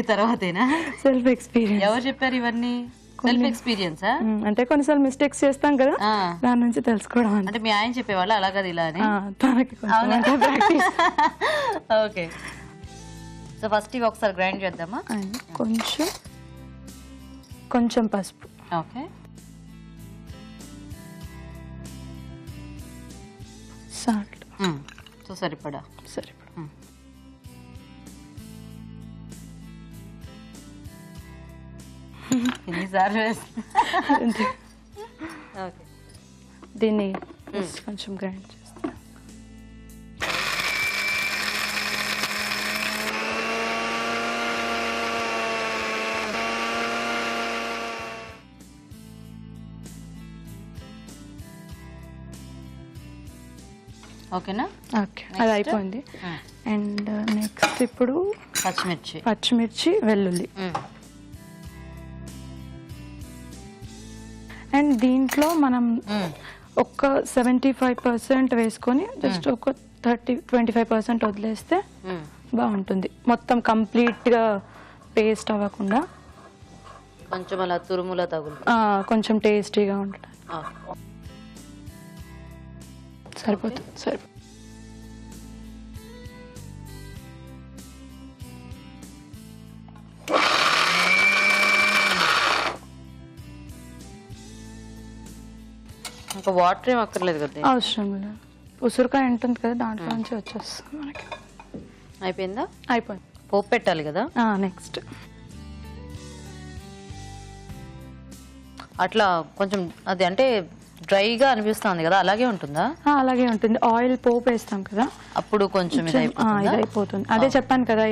తర్వాతేనా? Self experience. ఎవరు చెప్పారు ఇవన్నీ? Self experience. అంటే కొన్నిసార్లు మిస్టేక్స్ చేస్తాం కదా, దాని నుంచి తెలుసుకోవడం. అంటే మీ ఆయన చెప్పేవాళ్ళు అలాగది ఇలా అని? తనకి ఓకే. సో ఫస్ట్ ఇవి ఒకసారి గ్రైండ్ చేద్దామా? కొంచెం పసుపు. ఓకే. సాల్ట్. సో సరిపడా. ఎన్నిసార్లు వేస్తా? ఓకే. దీన్ని కొంచెం గ్రైండ్ చేస్తా. ఓకేనా? ఓకే, అది అయిపోయింది. అండ్ నెక్స్ట్ ఇప్పుడు పచ్చిమిర్చి, వెల్లుల్లి. అండ్ దీంట్లో మనం ఒక 75% వేసుకొని జస్ట్ ఒక 25% వదిలేస్తే బాగుంటుంది. మొత్తం కంప్లీట్ గా పేస్ట్ అవ్వకుండా కొంచెం అలా తురుములా తగులు, కొంచెం టేస్టీగా ఉంటుంది. సరిపోతుంది. ఇంకా వాటర్ ఏం అక్కర్లేదు కదా? అవసరం లేదు, ఉసిరికాయ ఉంటుంది కదా దాంట్లో నుంచి వచ్చేస్తుంది మనకి. అయిపోయిందా? అయిపోయింది. పోపు పెట్టాలి కదా నెక్స్ట్. అట్లా కొంచెం అది అంటే డ్రైగా అనిపిస్తుంది కదా, అలాగే ఉంటుందా? అలాగే ఉంటుంది. ఆయిల్ పోపు వేస్తాం కదా అప్పుడు కొంచెం ఇది అయిపోతుంది. అదే చెప్పాను కదా,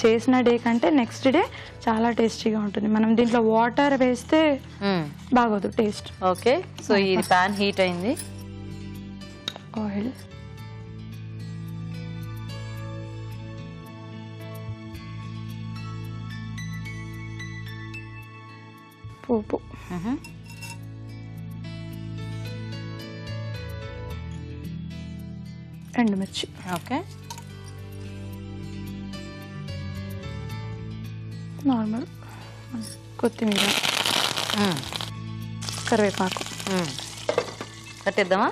చేసిన డే కంటే నెక్స్ట్ డే చాలా టేస్టీగా ఉంటుంది. మనం దీంట్లో వాటర్ వేస్తే బాగోదు టేస్ట్. ఓకే. సో ఇది ప్యాన్ హీట్ అయింది. ఆయిల్, పోపు, ఎండుమిర్చి, ఓకే, నార్మల్ కొత్తిమీర, కరివేపాకు. కట్టేద్దామా?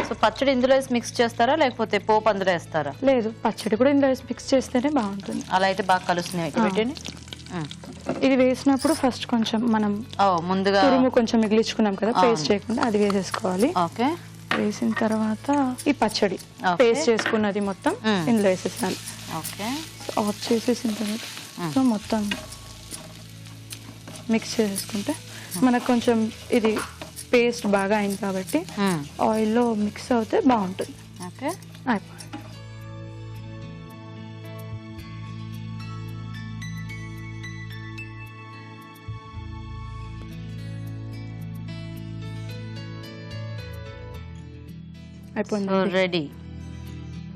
సో పచ్చడి ఇందులో వేసి మిక్స్ చేస్తారా లేకపోతే పోపు అందులో వేస్తారా? లేదు, పచ్చడి కూడా ఇందులో వేసి మిక్స్ చేస్తేనే బాగుంటుంది. అలా అయితే బాగా కలుస్తున్నాయి. పెట్టండి. ఇది వేసినప్పుడు ఫస్ట్ కొంచెం మనం ముందుగా తురుము కొంచెం మిగిలించుకున్నాం కదా, పేస్ట్ చేయకుండా అది వేసేసుకోవాలి. ఓకే. వేసిన తర్వాత ఈ పచ్చడి పేస్ట్ చేసుకున్నది మొత్తం ఇందులో వేసేసాను. ఓకే. ఆఫ్ చేసేసిన తర్వాత సో మొత్తం మిక్స్ చేసేసుకుంటే మనకు కొంచెం ఇది పేస్ట్ బాగా అయింది కాబట్టి ఆయిల్లో మిక్స్ అవుతే బాగుంటుంది. ఓకే. అయిపోయింది. రెడీ.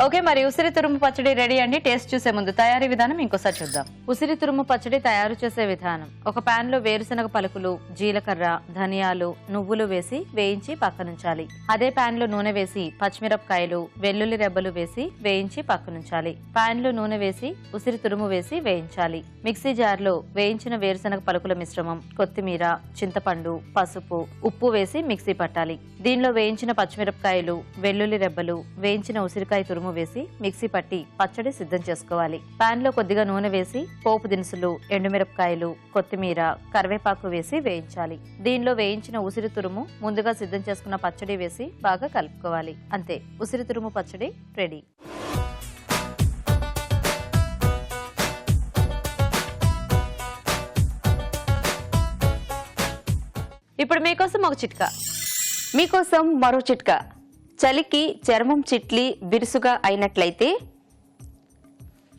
ఓకే, మరి ఉసిరి తురుము పచ్చడి రెడీ అండి. టేస్ట్ చూసే ముందు తయారీ విధానం ఇంకోసారి చూద్దాం. ఉసిరి తురుము పచ్చడి తయారు చేసే విధానం: ఒక పాన్ లో వేరుశనగ పలుకులు, జీలకర్ర, ధనియాలు, నువ్వులు వేసి వేయించి పక్కనుంచాలి. అదే పాన్ లో నూనె వేసి పచ్చిమిరపకాయలు, వెల్లుల్లి రెబ్బలు వేసి వేయించి పక్కనుంచాలి. పాన్ లో నూనె వేసి ఉసిరి తురుము వేసి వేయించాలి. మిక్సీ జార్ లో వేయించిన వేరుశనగ పలుకుల మిశ్రమం, కొత్తిమీర, చింతపండు, పసుపు, ఉప్పు వేసి మిక్సీ పట్టాలి. దీనిలో వేయించిన పచ్చిమిరపకాయలు, వెల్లుల్లి రెబ్బలు, వేయించిన ఉసిరికాయ తురుము వేసి మిక్సీ పట్టి పచ్చడి సిద్ధం చేసుకోవాలి. పాన్ లో కొద్దిగా నూనె వేసి పోపు దినుసులు, ఎండుమిరపకాయలు, కొత్తిమీర, కరివేపాకు వేసి వేయించాలి. దీనిలో వేయించిన ఉసిరి తురుము, ముందుగా సిద్ధం చేసుకున్న పచ్చడి వేసి బాగా కలుపుకోవాలి. అంతే, ఉసిరి తురుము పచ్చడి రెడీ. ఇప్పుడు మీకోసం ఒక చిట్కా. మీకోసం మరో చిట్కా. చలికి చర్మం చిట్లి బిరుసుగా అయినట్లయితే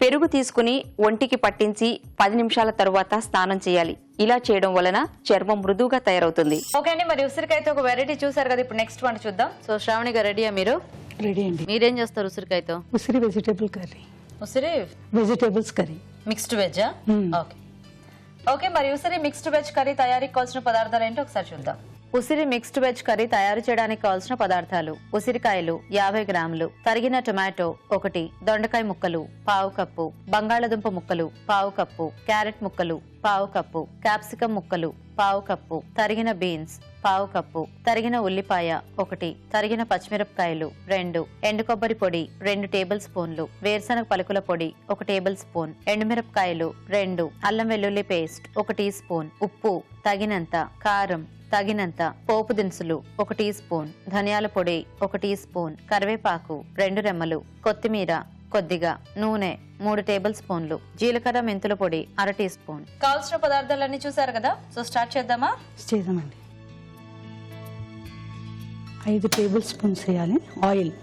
పెరుగు తీసుకుని ఒంటికి పట్టించి 10 నిమిషాల తరువాత స్నానం చేయాలి. ఇలా చేయడం వలన చర్మం మృదువుగా తయారవుతుంది. ఓకే అండి, మరి ఉసిరికాయతో ఒక వెరైటీ చూసారు కదా, ఇప్పుడు నెక్స్ట్ వంట చూద్దాం. సో శ్రావణి గారు రెడీయా? మీరు రెడీ అండి. మీరేం చేస్తారు ఉసిరికాయతో? ఉసిరి వెజిటేబుల్ కర్రీ, ఉసిరి vegetables curry. Mixed veg. Okay okay, మరి ఉసిరి మిక్స్డ్ వెజ్ కర్రీ తయారీకి కావాల్సిన పదార్థాలు ఏంటో ఒకసారి చూద్దాం. ఉసిరి మిక్స్డ్ వెజ్ కర్రీ తయారు చేయడానికి కావాల్సిన పదార్థాలు: ఉసిరికాయలు 50 గ్రాములు, తరిగిన టొమాటో 1, దొండకాయ ముక్కలు 1/2 కప్పు, బంగాళదుంప ముక్కలు 1/2 కప్పు, క్యారెట్ ముక్కలు 1/2 కప్పు, క్యాప్సికం ముక్కలు 1/2 కప్పు, తరిగిన బీన్స్ 1/2 కప్పు, తరిగిన ఉల్లిపాయ 1, తరిగిన పచ్చిమిరపకాయలు 2, ఎండు కొబ్బరి పొడి 2 టేబుల్ స్పూన్లు, వేరుశనగ పలుకుల పొడి 1 టేబుల్ స్పూన్, ఎండుమిరపకాయలు 2, అల్లం వెల్లుల్లి పేస్ట్ 1 టీ స్పూన్, ఉప్పు తగినంత, కారం తగినంత, పోపు దినుసులు 1 టీ స్పూన్, ధనియాల పొడి 1 టీ స్పూన్, కరివేపాకు 2 రెమ్మలు, కొత్తిమీర కొద్దిగా, నూనె 3 టేబుల్ స్పూన్లు, జీలకర్ర మెంతుల పొడి 1/2 టీ స్పూన్. కావాల్సిన పదార్థాలన్నీ చూసారు కదా, సో స్టార్ట్ చేద్దామా? చేద్దామండి. 5 టేబుల్ స్పూన్స్ వేయాలి ఆయిల్.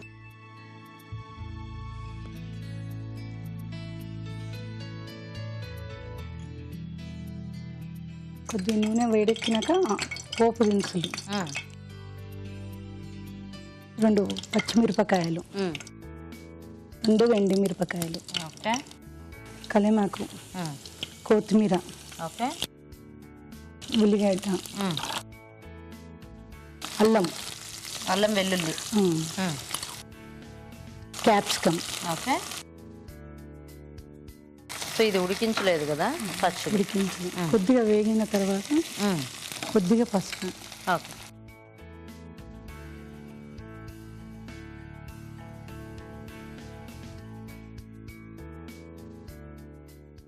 కొద్దిగా నూనె వేడెక్కినాక పోపు దినుసులు, 2 పచ్చిమిరపకాయలు, 2 ఎండి మిరపకాయలు, ఓకే, కలేమాకు, కొత్తిమీర, ఓకే, ఉల్లిగడ్డ, అల్లం, అల్లం వెల్లుల్లి, క్యాప్సికమ్. ఓకే, సో ఇది ఉడికించలేదు కదా, పచ్చి ఉడికించి కొద్దిగా వేగిన తర్వాత కొద్దిగా పసుపు. ఓకే,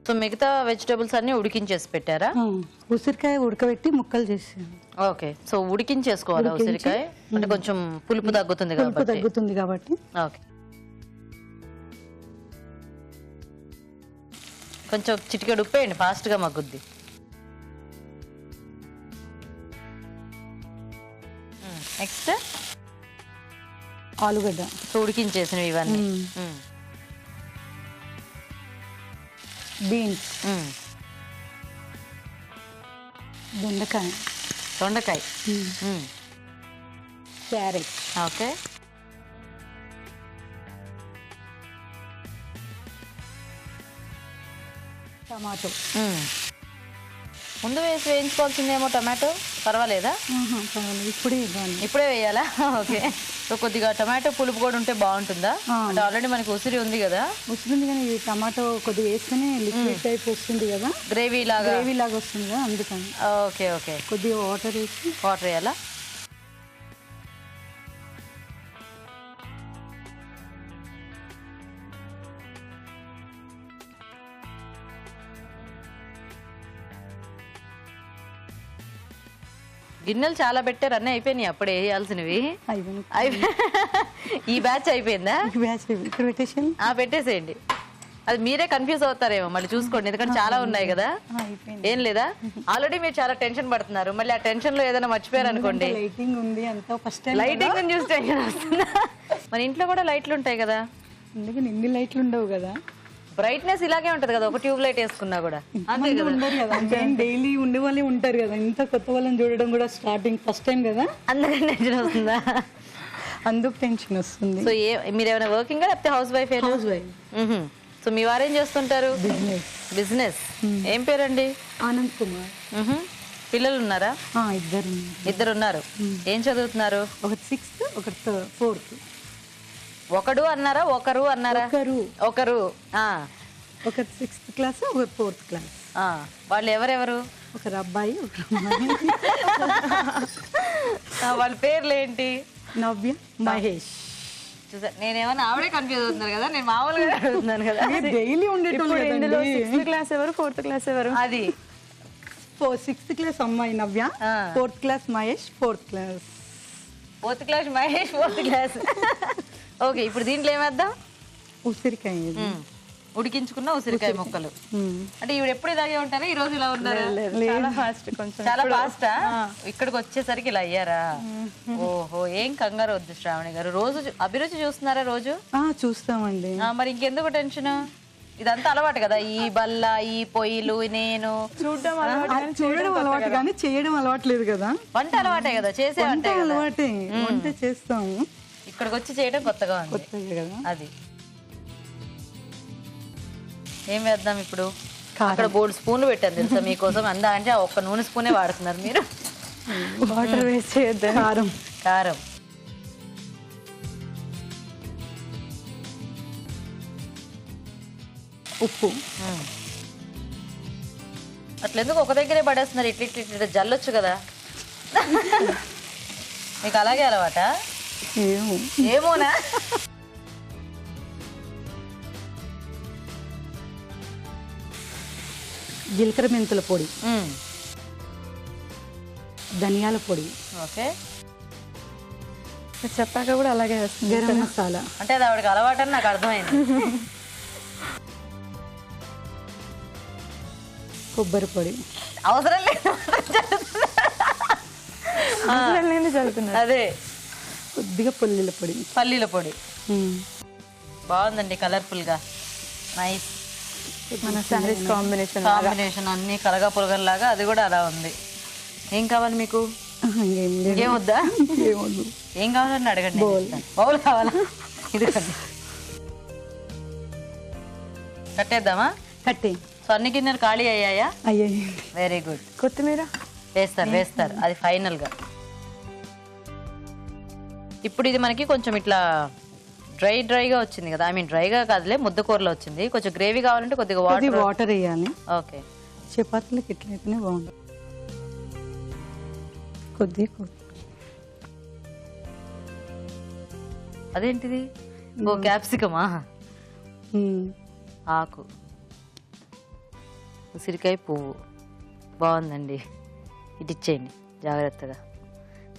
సో మిగతా వెజిటేబుల్స్ అన్ని ఉడికించేసి పెట్టారా? ఉసిరికాయ ఉడకబెట్టి ముక్కలు చేసాను. ఓకే, సో ఉడికించేసుకోవాలా ఉసిరికాయ? అంటే కొంచెం పులుపు తగ్గుతుంది పులుపు తగ్గుతుంది కాబట్టి. ఓకే, కొంచెం చిటికెడు ఉప్పేయండి, ఫాస్ట్గా మగ్గుద్ది. నెక్స్ట్ ఆలుగడ్డ ఉడికించేసినవి ఇవన్నీ. బీన్స్, దొండకాయ, దొండకాయ, క్యారెట్, ఓకే, టమాటో. ముందు వేయించుకోవాల్సిందేమో టమాటో, పర్వాలేదా? ఇప్పుడే ఇవ్వాలి. ఇప్పుడే వేయాలా? ఓకే, సో కొద్దిగా టమాటో పులుపు కూడా ఉంటే బాగుంటుందా? అంటే ఆల్రెడీ మనకి ఉసిరి ఉంది కదా. ఉసిరింది కానీ ఈ టమాటో కొద్దిగా వేస్తేనే లిక్విడ్ టైప్ వస్తుంది కదా, గ్రేవీ లాగా వస్తుంది కదా, అందుకని. ఓకే ఓకే, కొద్దిగా వాటర్ వేసి. వాటర్ వేయాలా? గిన్నెలు చాలా పెట్టారు, అన్నీ అయిపోయినాయి అప్పుడే వేయాల్సినవి. ఈ బ్యాచ్ అయిపోయిందా? ఇక్కడ పెట్టేసి పెట్టేసేయండి. అది మీరే కన్ఫ్యూజ్ అవుతారేమో, మళ్ళీ చూసుకోండి, ఎందుకంటే చాలా ఉన్నాయి కదా. ఏం లేదా, ఆల్రెడీ మీరు చాలా టెన్షన్ పడుతున్నారు, మళ్ళీ ఆ టెన్షన్ లో ఏదైనా మర్చిపోయారు అనుకోండి. లైటింగ్ ఉంది అంతా, ఫస్ట్ టైం లైటింగ్ చూసి టెన్షన్ వస్తుందా? మన ఇంట్లో కూడా లైట్లు ఉంటాయి కదా, అందుకని ఇన్ని లైట్లు ఉండవు కదా. బ్రైట్నెస్ ఇలాగే ఉంటది కదా, ఒక ట్యూబ్ లైట్ వేసుకున్నా కూడా. అంతే కదా, డైలీ ఉండే వాళ్ళే ఉంటారు కదా, ఇంత కొత్త వాళ్ళని చూడడం కూడా స్టార్టింగ్ ఫస్ట్ టైం కదా, అందుకని టెన్షన్ వస్తుందా? అందుకు టెన్షన్ వస్తుంది. సో మీరు ఏమైనా వర్కింగ్ లేకపోతే housewife? Housewife. So మీ వారు ఏం చేస్తుంటారు? బిజినెస్. ఏం పేరండి? ఆనంద్ కుమార్. పిల్లలు ఉన్నారా? ఇద్దరు ఉన్నారు. ఏం చదువుతున్నారు? ఒకటి 6th, ఒకటి 4th. ఒకడు అన్నారా, ఒకరు అన్నారా? ఒకరు. ఒకటి 6th క్లాస్, ఒకటి 4th క్లాస్. వాళ్ళు ఎవరెవరు? ఒకరు అబ్బాయి, ఒకరు వాళ్ళ పేర్లు ఏంటి? నవ్య, మహేష్. నేనేమన్నా ఆవిడే కన్ఫ్యూజ్ అవుతున్నారు కదా, నేను మామూలుగా అడుగుతున్నాను కదా. డైలీ ఇందులో 6th క్లాస్ ఎవరు, 4th క్లాస్ ఎవరు? అది 6th క్లాస్ అమ్మాయి నవ్య, 4th class Mahesh, 4th class. 4th class Mahesh, 4th class. Okay, ఇప్పుడు దీంట్లో ఏమేద్దాం? ఉసిరికాయ. ఉడికించుకున్న ఉసిరికాయ ముక్కలు. అంటే ఇవి ఎప్పుడు ఇలాగే ఉంటారా, ఈ రోజు ఇలా ఉన్నారా? చాలా ఫాస్ట్ కొంచెం. చాలా ఫాస్టా? ఇక్కడికి వచ్చేసరికి ఇలా అయ్యారా? ఓహో, ఏం కంగారు వద్దు శ్రావణి గారు. రోజు అభిరుచి చూస్తున్నారా రోజు? చూస్తామండి. మరి ఇంకెందుకు టెన్షన్? ఇదంతా అలవాటు కదా, ఈ బల్ల, ఈ పొయ్యిలు, నేను చూడడం చూడడం అలవాటు కానీ చేయడం అలవాట్లేదు కదా. వంట అలవాటే కదా, చేసే వంట అలవాటే, వంట చేస్తాము. ఇక్కడికి వచ్చి చేయడం కొత్తగా ఉంది కదా. అది. ఏం వేద్దాం ఇప్పుడు? అక్కడ 3 స్పూన్లు పెట్టాను తెలుసా మీకోసం. అందా అంటే ఒక్క నూనె స్పూనే వాడుతున్నారు మీరు. వాటర్ వేస్ట్ చేయొద్దు. కారం, కారం, ఉప్పు. అట్లెందుకు ఒక దగ్గరే పడేస్తున్నారు? ఇట్లా ఇట్లా ఇట్లా జల్లొచ్చు కదా. మీకు అలాగే అలవాట? ఏమోనా? జీలకర్ర మెంతుల పొడి, ధనియాల పొడి, ఓకే. చెప్పాక కూడా అలాగే వేస్తుంది. గరం మసాలా. అంటే అది ఆవిడకి అలవాటు అని నాకు అర్థమైంది. కొబ్బరి పొడి. అవసరం లేదు, చదువుతున్నారు. అదే. కొద్దిగా పల్లీల పొడి. పల్లీల పొడి. బాగుందండి, కలర్ఫుల్ గా, నైస్. మన శారీస్ కాంబినేషన్ అన్ని కలగా పులగల్లాగా అది కూడా అలా ఉంది. ఏం కావాలి మీకు? ఏం వద్దా? ఏం కావాలని అడగండి. బౌల్ కావాలా? ఇది కట్టేద్దామా? కట్టే. సో అన్ని గిన్నెలు ఖాళీ అయ్యాయా? అయ్యాయి. Very good. కొత్తిమీర వేస్తారు అది ఫైనల్ గా. ఇప్పుడు ఇది మనకి కొంచెం ఇట్లా డ్రైగా వచ్చింది కదా. ఐ మీన్ డ్రైగా కాదులే, ముద్ద కూరలో వచ్చింది. కొంచెం గ్రేవీ కావాలంటే కొద్దిగా వాటర్ వేయాలి. ఓకే. చపాతీలకి ఎట్లయితేనే బాగుంటుంది. కొద్దిగా అదేంటిది? ఓ క్యాప్సికమా? ఆకు, ఉసిరికాయ పువ్వు. బాగుందండి, ఇటు ఇచ్చేయండి జాగ్రత్తగా.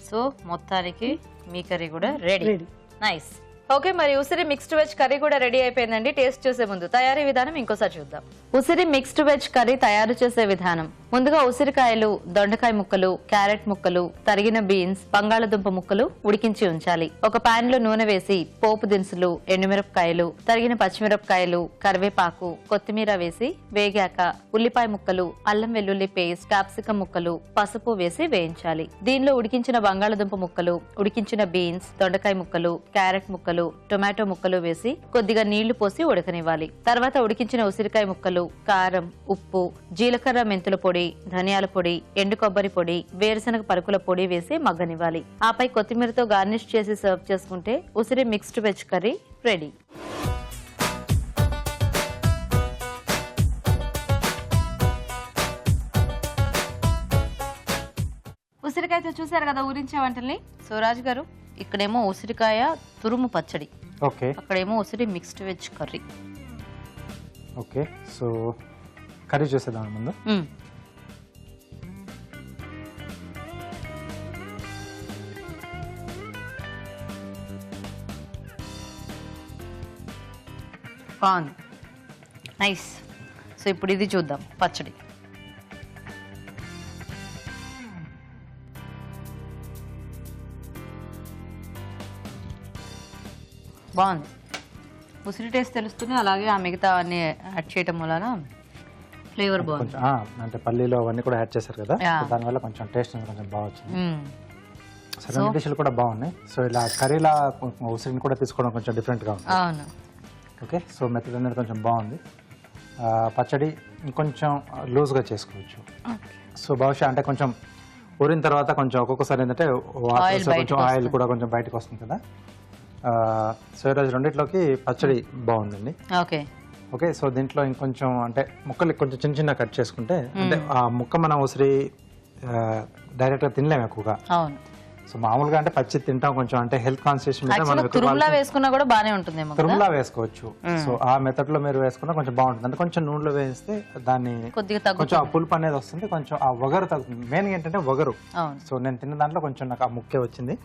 సో మొత్తానికి మీ కర్రీ కూడా రెడీ. నైస్. ఓకే, మరి ఉసిరి మిక్స్డ్ వెజ్ కర్రీ కూడా రెడీ అయిపోయిందండి. టేస్ట్ చూసే ముందు తయారీ విధానం ఇంకోసారి చూద్దాం. ఉసిరి మిక్స్డ్ వెజ్ కర్రీ తయారు చేసే విధానం. ముందుగా ఉసిరికాయలు, దొండకాయ ముక్కలు, క్యారెట్ ముక్కలు, తరిగిన బీన్స్, బంగాళదుంప ముక్కలు ఉడికించి ఉంచాలి. ఒక పాన్ లో నూనె వేసి పోపు దినుసులు, ఎండుమిరపకాయలు, తరిగిన పచ్చిమిరపకాయలు, కరివేపాకు, కొత్తిమీర వేసి వేగాక ఉల్లిపాయ ముక్కలు, అల్లం వెల్లుల్లి పేస్ట్, క్యాప్సికం ముక్కలు, పసుపు వేసి వేయించాలి. దీనిలో ఉడికించిన బంగాళదుంప ముక్కలు, ఉడికించిన బీన్స్, దొండకాయ ముక్కలు, క్యారెట్ ముక్కలు, టొమాటో ముక్కలు వేసి కొద్దిగా నీళ్లు పోసి ఉడకనివ్వాలి. తర్వాత ఉడికించిన ఉసిరికాయ ముక్కలు, కారం, ఉప్పు, జీలకర్ర మెంతుల పొడి, ధనియాల పొడి, ఎండు కొబ్బరి పొడి, వేరుశనగ పరుకుల పొడి వేసి మగ్గనివ్వాలి. ఆపై కొత్తిమీరతో గార్నిష్ చేసి సర్వ్ చేసుకుంటే ఉసిరి మిక్స్డ్ వెజ్ కర్రీ రెడీ. ఉసిరికాయతో చూసారు కదా ఊరించే వంటల్ని. సో రాజు గారు, ఇక్కడేమో ఉసిరికాయ తురుము పచ్చడి, ఓకే, అక్కడేమో ఉసిరి mixed veg curry. Okay, so curry చూసేద్దాం ముందు. బాగుంది, నైస్. సో ఇప్పుడు ఇది చూద్దాం, పచ్చడి. బాగుంది, ఉసిరి టేస్ట్ తెలుస్తుంది. అలాగే ఆ మిగతా అన్ని యాడ్ చేయటం వలన ఫ్లేవర్ బాగుంది. అంటే పల్లీలో అవన్నీ కూడా యాడ్ చేశారు కదా, దానివల్ల కొంచెం టేస్ట్ కొంచెం బాగా వచ్చింది. సో రెండు డిష్లు కూడా బాగున్నాయి. సో ఇలా కర్రీలా ఉసిరిని కూడా తీసుకోవడం కొంచెం డిఫరెంట్గా ఉంది. అవును. ఓకే, సో మెథడ్ అనేది కొంచెం బాగుంది. పచ్చడి ఇంకొంచెం లూజ్గా చేసుకోవచ్చు. సో బహుశా అంటే కొంచెం ఊరిన తర్వాత కొంచెం ఒక్కొక్కసారి ఏంటంటే కొంచెం ఆయిల్ కూడా కొంచెం బయటకు వస్తుంది కదా. సో ఈరోజు రెండిట్లోకి పచ్చడి బాగుందండి. ఓకే. ఓకే, సో దీంట్లో ఇంకొంచెం అంటే ముక్కలు కొంచెం చిన్న చిన్న కట్ చేసుకుంటే, అంటే ఆ ముక్క మనం ఉసిరి డైరెక్ట్గా తినలేము ఎక్కువగా. అవును. సో మామూలుగా అంటే పచ్చి తింటాం కొంచెం అంటే హెల్త్ కాన్షియస్ మీద మనం ఎక్కువ తురుములా వేసుకున్నా కూడా బానే ఉంటుందేమో కదా? తురుములా వేసుకోవచ్చు. సో ఆ మెథడ్ లో మీరు వేసుకున్నా కొంచెం బాగుంటుంది. అంటే కొంచెం నూనెలో వేస్తే దాన్ని కొద్దిగా కొంచెం ఆ పులుపు అనేది వస్తుంది, కొంచెం ఆ వగరు తగ్గుతుంది. మెయిన్ ఏంటంటే వగరు. అవును. సో నేను తిన్న దాంట్లో కొంచెం నాకు ఆ ముక్కే వచ్చింది.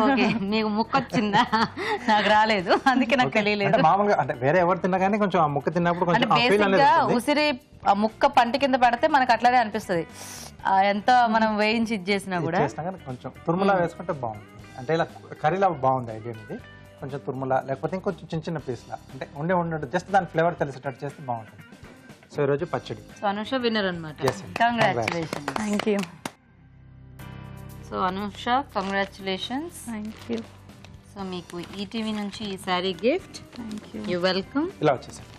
ఓకే, మీకు ముక్క వచ్చిందా? నాకు రాలేదు, అందుకే నాకు తెలియలేదు. అంటే మామూలుగా అంటే వేరే ఎవరు తిన్నా కానీ కొంచెం ఆ ముక్క తిన్నప్పుడు అంటే కొంచెం ఆ ఫీల్ బేసిక్ అనేది గా ఉంటుంది. ఉసిరి ఆ ముక్క పంట కింద పడితే మనకు అట్లానే అనిపిస్తుంది. ఎంత మనం వేయించి ఇది చేసినా కూడా చేసినా కానీ కొంచెం తురుములా వేసుకుంటే బాగుంటుంది. అంటే ఇలా కర్రీలా బాగుంది ఐడియా అనేది. కొంచెం తురుములా లేకపోతే ఇంకొంచెం చిన్న చిన్న పీస్లా అంటే ఉండే జస్ట్ దాని ఫ్లేవర్ తెలిసేటట్టు చేస్తే బాగుంటుంది. సో ఈరోజు పచ్చడి. సో అనుష విన్నర్ అనమాట. Yes, sir. Congratulations. Thank you. So Anusha congratulations. Thank you. So మీకు ఈటీవీ నుంచి ఈ sari gift. Thank you. You welcome. ఇలా వచ్చేసాను.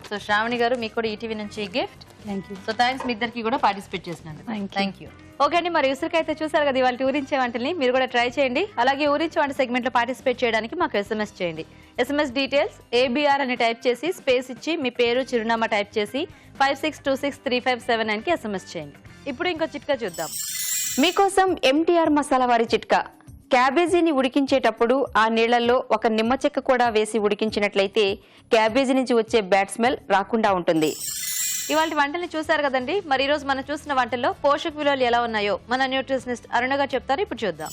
సో శ్రావణి గారు మీకు కూడా ఈటీవీ నుంచి gift. Thank you. So thanks మీ ఇద్దరికి కూడా పార్టిసిపేట్ చేసినందుకు. Thank you. Thank you. Okay అండి, మరి ఉసిరికాయ అయితే చూసారు కదా ఇవాళ ఊరించే వంటల్ని మీరు కూడా ట్రై చేయండి. అలాగే ఊరించే వంట సెగ్మెంట్ లో పార్టిసిపేట్ చేయడానికి మాకు ఎస్ఎంఎస్ చేయండి. ఎస్ఎంఎస్ డీటెయిల్స్ ABR అని టైప్ చేసి స్పేస్ ఇచ్చి మీ పేరు చిరునామా టైప్ చేసి 56263579 కి ఎస్ఎంఎస్ చేయండి. ఇప్పుడు ఇంకో చిట్కా చూద్దాం. మీకోసం MTR మసాలా వారి చిట్కా. క్యాబేజీని ఉడికించేటప్పుడు ఆ నీళ్లలో ఒక నిమ్మ చెక్క కూడా వేసి ఉడికించినట్లయితే క్యాబేజీ నుంచి వచ్చే బ్యాడ్ స్మెల్ రాకుండా ఉంటుంది. ఇవాళ వంటల్ని చూసారు కదండి. మరి ఈ రోజు మనం చూసిన వంటల్లో పోషక విలువలు ఎలా ఉన్నాయో మన న్యూట్రిషనిస్ట్ అరుణ గారు చెప్తారు. ఇప్పుడు చూద్దాం.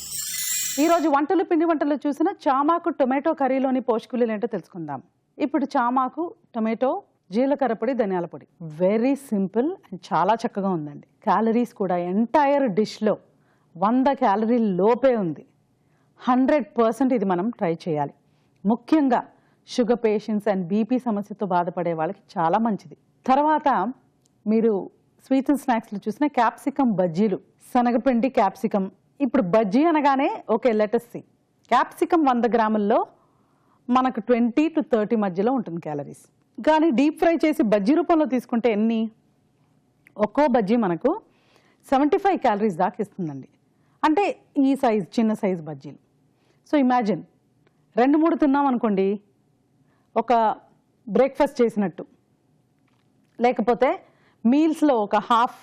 ఈ రోజు వంటలు పిండి వంటలు చూసిన చామాకు టొమాటో కర్రీలోని పోషక విలువలు ఏంటో తెలుసుకుందాం. ఇప్పుడు చామాకు, టొమాటో, జీలకర్ర పొడి, ధనియాల పొడి. వెరీ సింపుల్ అండ్ చాలా చక్కగా ఉందండి. క్యాలరీస్ కూడా ఎంటైర్ డిష్లో 100 క్యాలరీల లోపే ఉంది. 100% ఇది మనం ట్రై చేయాలి. ముఖ్యంగా షుగర్ పేషెంట్స్ అండ్ బీపీ సమస్యతో బాధపడే వాళ్ళకి చాలా మంచిది. తర్వాత మీరు స్వీట్స్ అండ్ స్నాక్స్లో చూసిన క్యాప్సికమ్ బజ్జీలు, శనగపిండి క్యాప్సికమ్. ఇప్పుడు బజ్జీ అనగానే ఓకే లెటస్ సి క్యాప్సికమ్ 100 గ్రాముల్లో మనకు 20 to 30 మధ్యలో ఉంటుంది క్యాలరీస్. కానీ డీప్ ఫ్రై చేసి బజ్జీ రూపంలో తీసుకుంటే ఎన్ని? ఒక్కో బజ్జీ మనకు 75 క్యాలరీస్ దాకా ఇస్తుందండి. అంటే ఈ సైజ్ చిన్న సైజ్ బజ్జీలు. సో ఇమాజిన్ 2-3 తిన్నాం అనుకోండి, ఒక బ్రేక్ఫాస్ట్ చేసినట్టు. లేకపోతే మీల్స్లో ఒక హాఫ్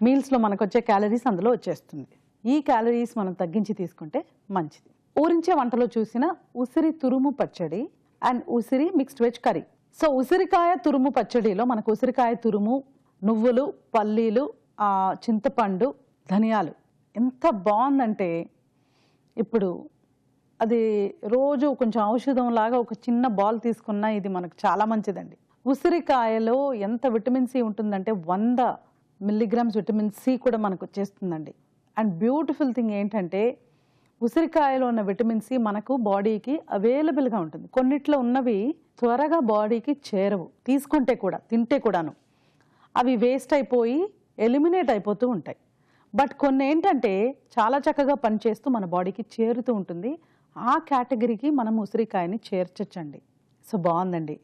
మీల్స్లో మనకు వచ్చే క్యాలరీస్ అందులో వచ్చేస్తుంది. ఈ క్యాలరీస్ మనం తగ్గించి తీసుకుంటే మంచిది. ఊరించే వంటలో చూసిన ఉసిరి తురుము పచ్చడి అండ్ ఉసిరి మిక్స్డ్ వెజ్ కర్రీ. సో ఉసిరికాయ తురుము పచ్చడిలో మనకు ఉసిరికాయ తురుము, నువ్వులు, పల్లీలు, చింతపండు, ధనియాలు ఎంత బాగుందంటే ఇప్పుడు అది రోజు కొంచెం ఔషధం లాగా ఒక చిన్న బాల్ తీసుకున్నా ఇది మనకు చాలా మంచిదండి. ఉసిరికాయలో ఎంత విటమిన్ సి ఉంటుందంటే 100 మిల్లీగ్రామ్స్ విటమిన్ సి కూడా మనకు వచ్చేస్తుందండి. అండ్ బ్యూటిఫుల్ థింగ్ ఏంటంటే ఉసిరికాయలో ఉన్న విటమిన్ సి మనకు బాడీకి అవైలబుల్గా ఉంటుంది. కొన్నిట్లో ఉన్నవి త్వరగా బాడీకి చేరవు, తీసుకుంటే కూడా తింటే కూడాను అవి వేస్ట్ అయిపోయి ఎలిమినేట్ అయిపోతూ ఉంటాయి. బట్ కొన్ని ఏంటంటే చాలా చక్కగా పనిచేస్తూ మన బాడీకి చేరుతూ ఉంటుంది. ఆ కేటగిరీకి మనం ఉసిరికాయని చేర్చచ్చండి. సో బాగుందండి.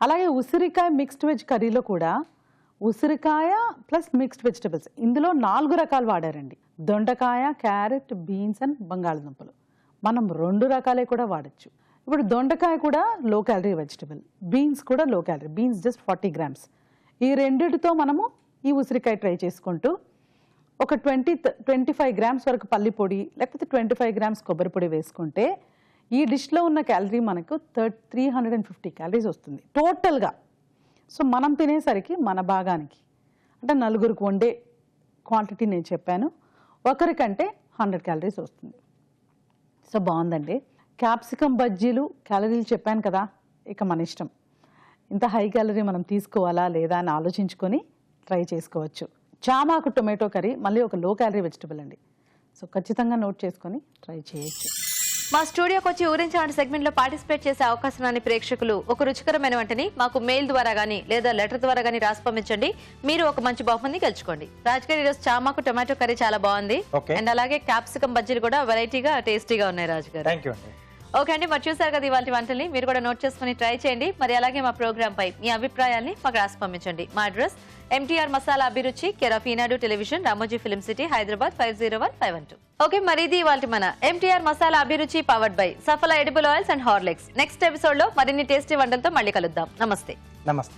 అలాగే ఉసిరికాయ మిక్స్డ్ వెజ్ కర్రీలో కూడా ఉసిరికాయ ప్లస్ మిక్స్డ్ వెజిటబుల్స్ ఇందులో 4 రకాలు వాడారండి. దొండకాయ, క్యారెట్, బీన్స్ అండ్ బంగాళదుంపలు. మనం 2 రకాలే కూడా వాడచ్చు. ఇప్పుడు దొండకాయ కూడా లో క్యాలరీ వెజిటబుల్, బీన్స్ కూడా low calorie. Beans just 40 grams. ఈ రెండిటితో మనము ఈ ఉసిరికాయ ట్రై చేసుకుంటూ ఒక 20-25 గ్రామ్స్ వరకు పల్లి పొడి లేకపోతే 25 గ్రామ్స్ కొబ్బరి పొడి వేసుకుంటే ఈ డిష్లో ఉన్న క్యాలరీ మనకు 350 క్యాలరీస్ వస్తుంది టోటల్గా. సో మనం తినేసరికి మన భాగానికి అంటే 4 వండే క్వాంటిటీ నేను చెప్పాను, ఒకరికంటే 100 క్యాలరీస్ వస్తుంది. సో బాగుందండి. క్యాప్సికమ్ బజ్జీలు క్యాలరీలు చెప్పాను కదా, ఇక మన ఇష్టం. ఇంత హై క్యాలరీ మనం తీసుకోవాలా లేదా అని ఆలోచించుకొని ట్రై చేసుకోవచ్చు. చామాకు టొమాటో కర్రీ మళ్ళీ ఒక లో క్యాలరీ వెజిటబుల్ అండి. సో ఖచ్చితంగా నోట్ చేసుకొని ట్రై చేయొచ్చు. మా స్టూడియోకి వచ్చి ఊరించే వంట సెగ్మెంట్ లో పార్టిసిపేట్ చేసే అవకాశాన్ని ప్రేక్షకులు ఒక రుచికరమైన వంటని మాకు మెయిల్ ద్వారా గానీ లేదా లెటర్ ద్వారా గానీ రాసి పంపించండి. మీరు ఒక మంచి బహుమతిని గెలుచుకోండి. రాజ్ గారు ఈరోజు చామాకు టొమాటో కర్రీ చాలా బాగుంది. అండ్ అలాగే క్యాప్సికమ్ బజ్జీలు కూడా వెరైటీగా టేస్టీగా ఉన్నాయి రాజ్ గారు. థ్యాంక్ యూ అండి. ఓకే అండి, మరి చూసారు కదా ఇవాళ వంటల్ని మీరు కూడా నోట్ చేసుకుని ట్రై చేయండి. మరి అలాగే మా ప్రోగ్రామ్ పై మీ అభిప్రాయాల్ని మాకు రాసి పంపించండి. మా address MTR Masala Abhiruchi, care of Eenadu television, Ramoji Film City, Hyderabad 501512. Okay, మరి ఇది ఇవాళ మన MTR Masala Abhiruchi powered by Safal edible oils and Horlicks. Next episode లో మరిన్ని టేస్టీ వంటలతో మళ్ళీ కలుద్దాం. నమస్తే. నమస్తే.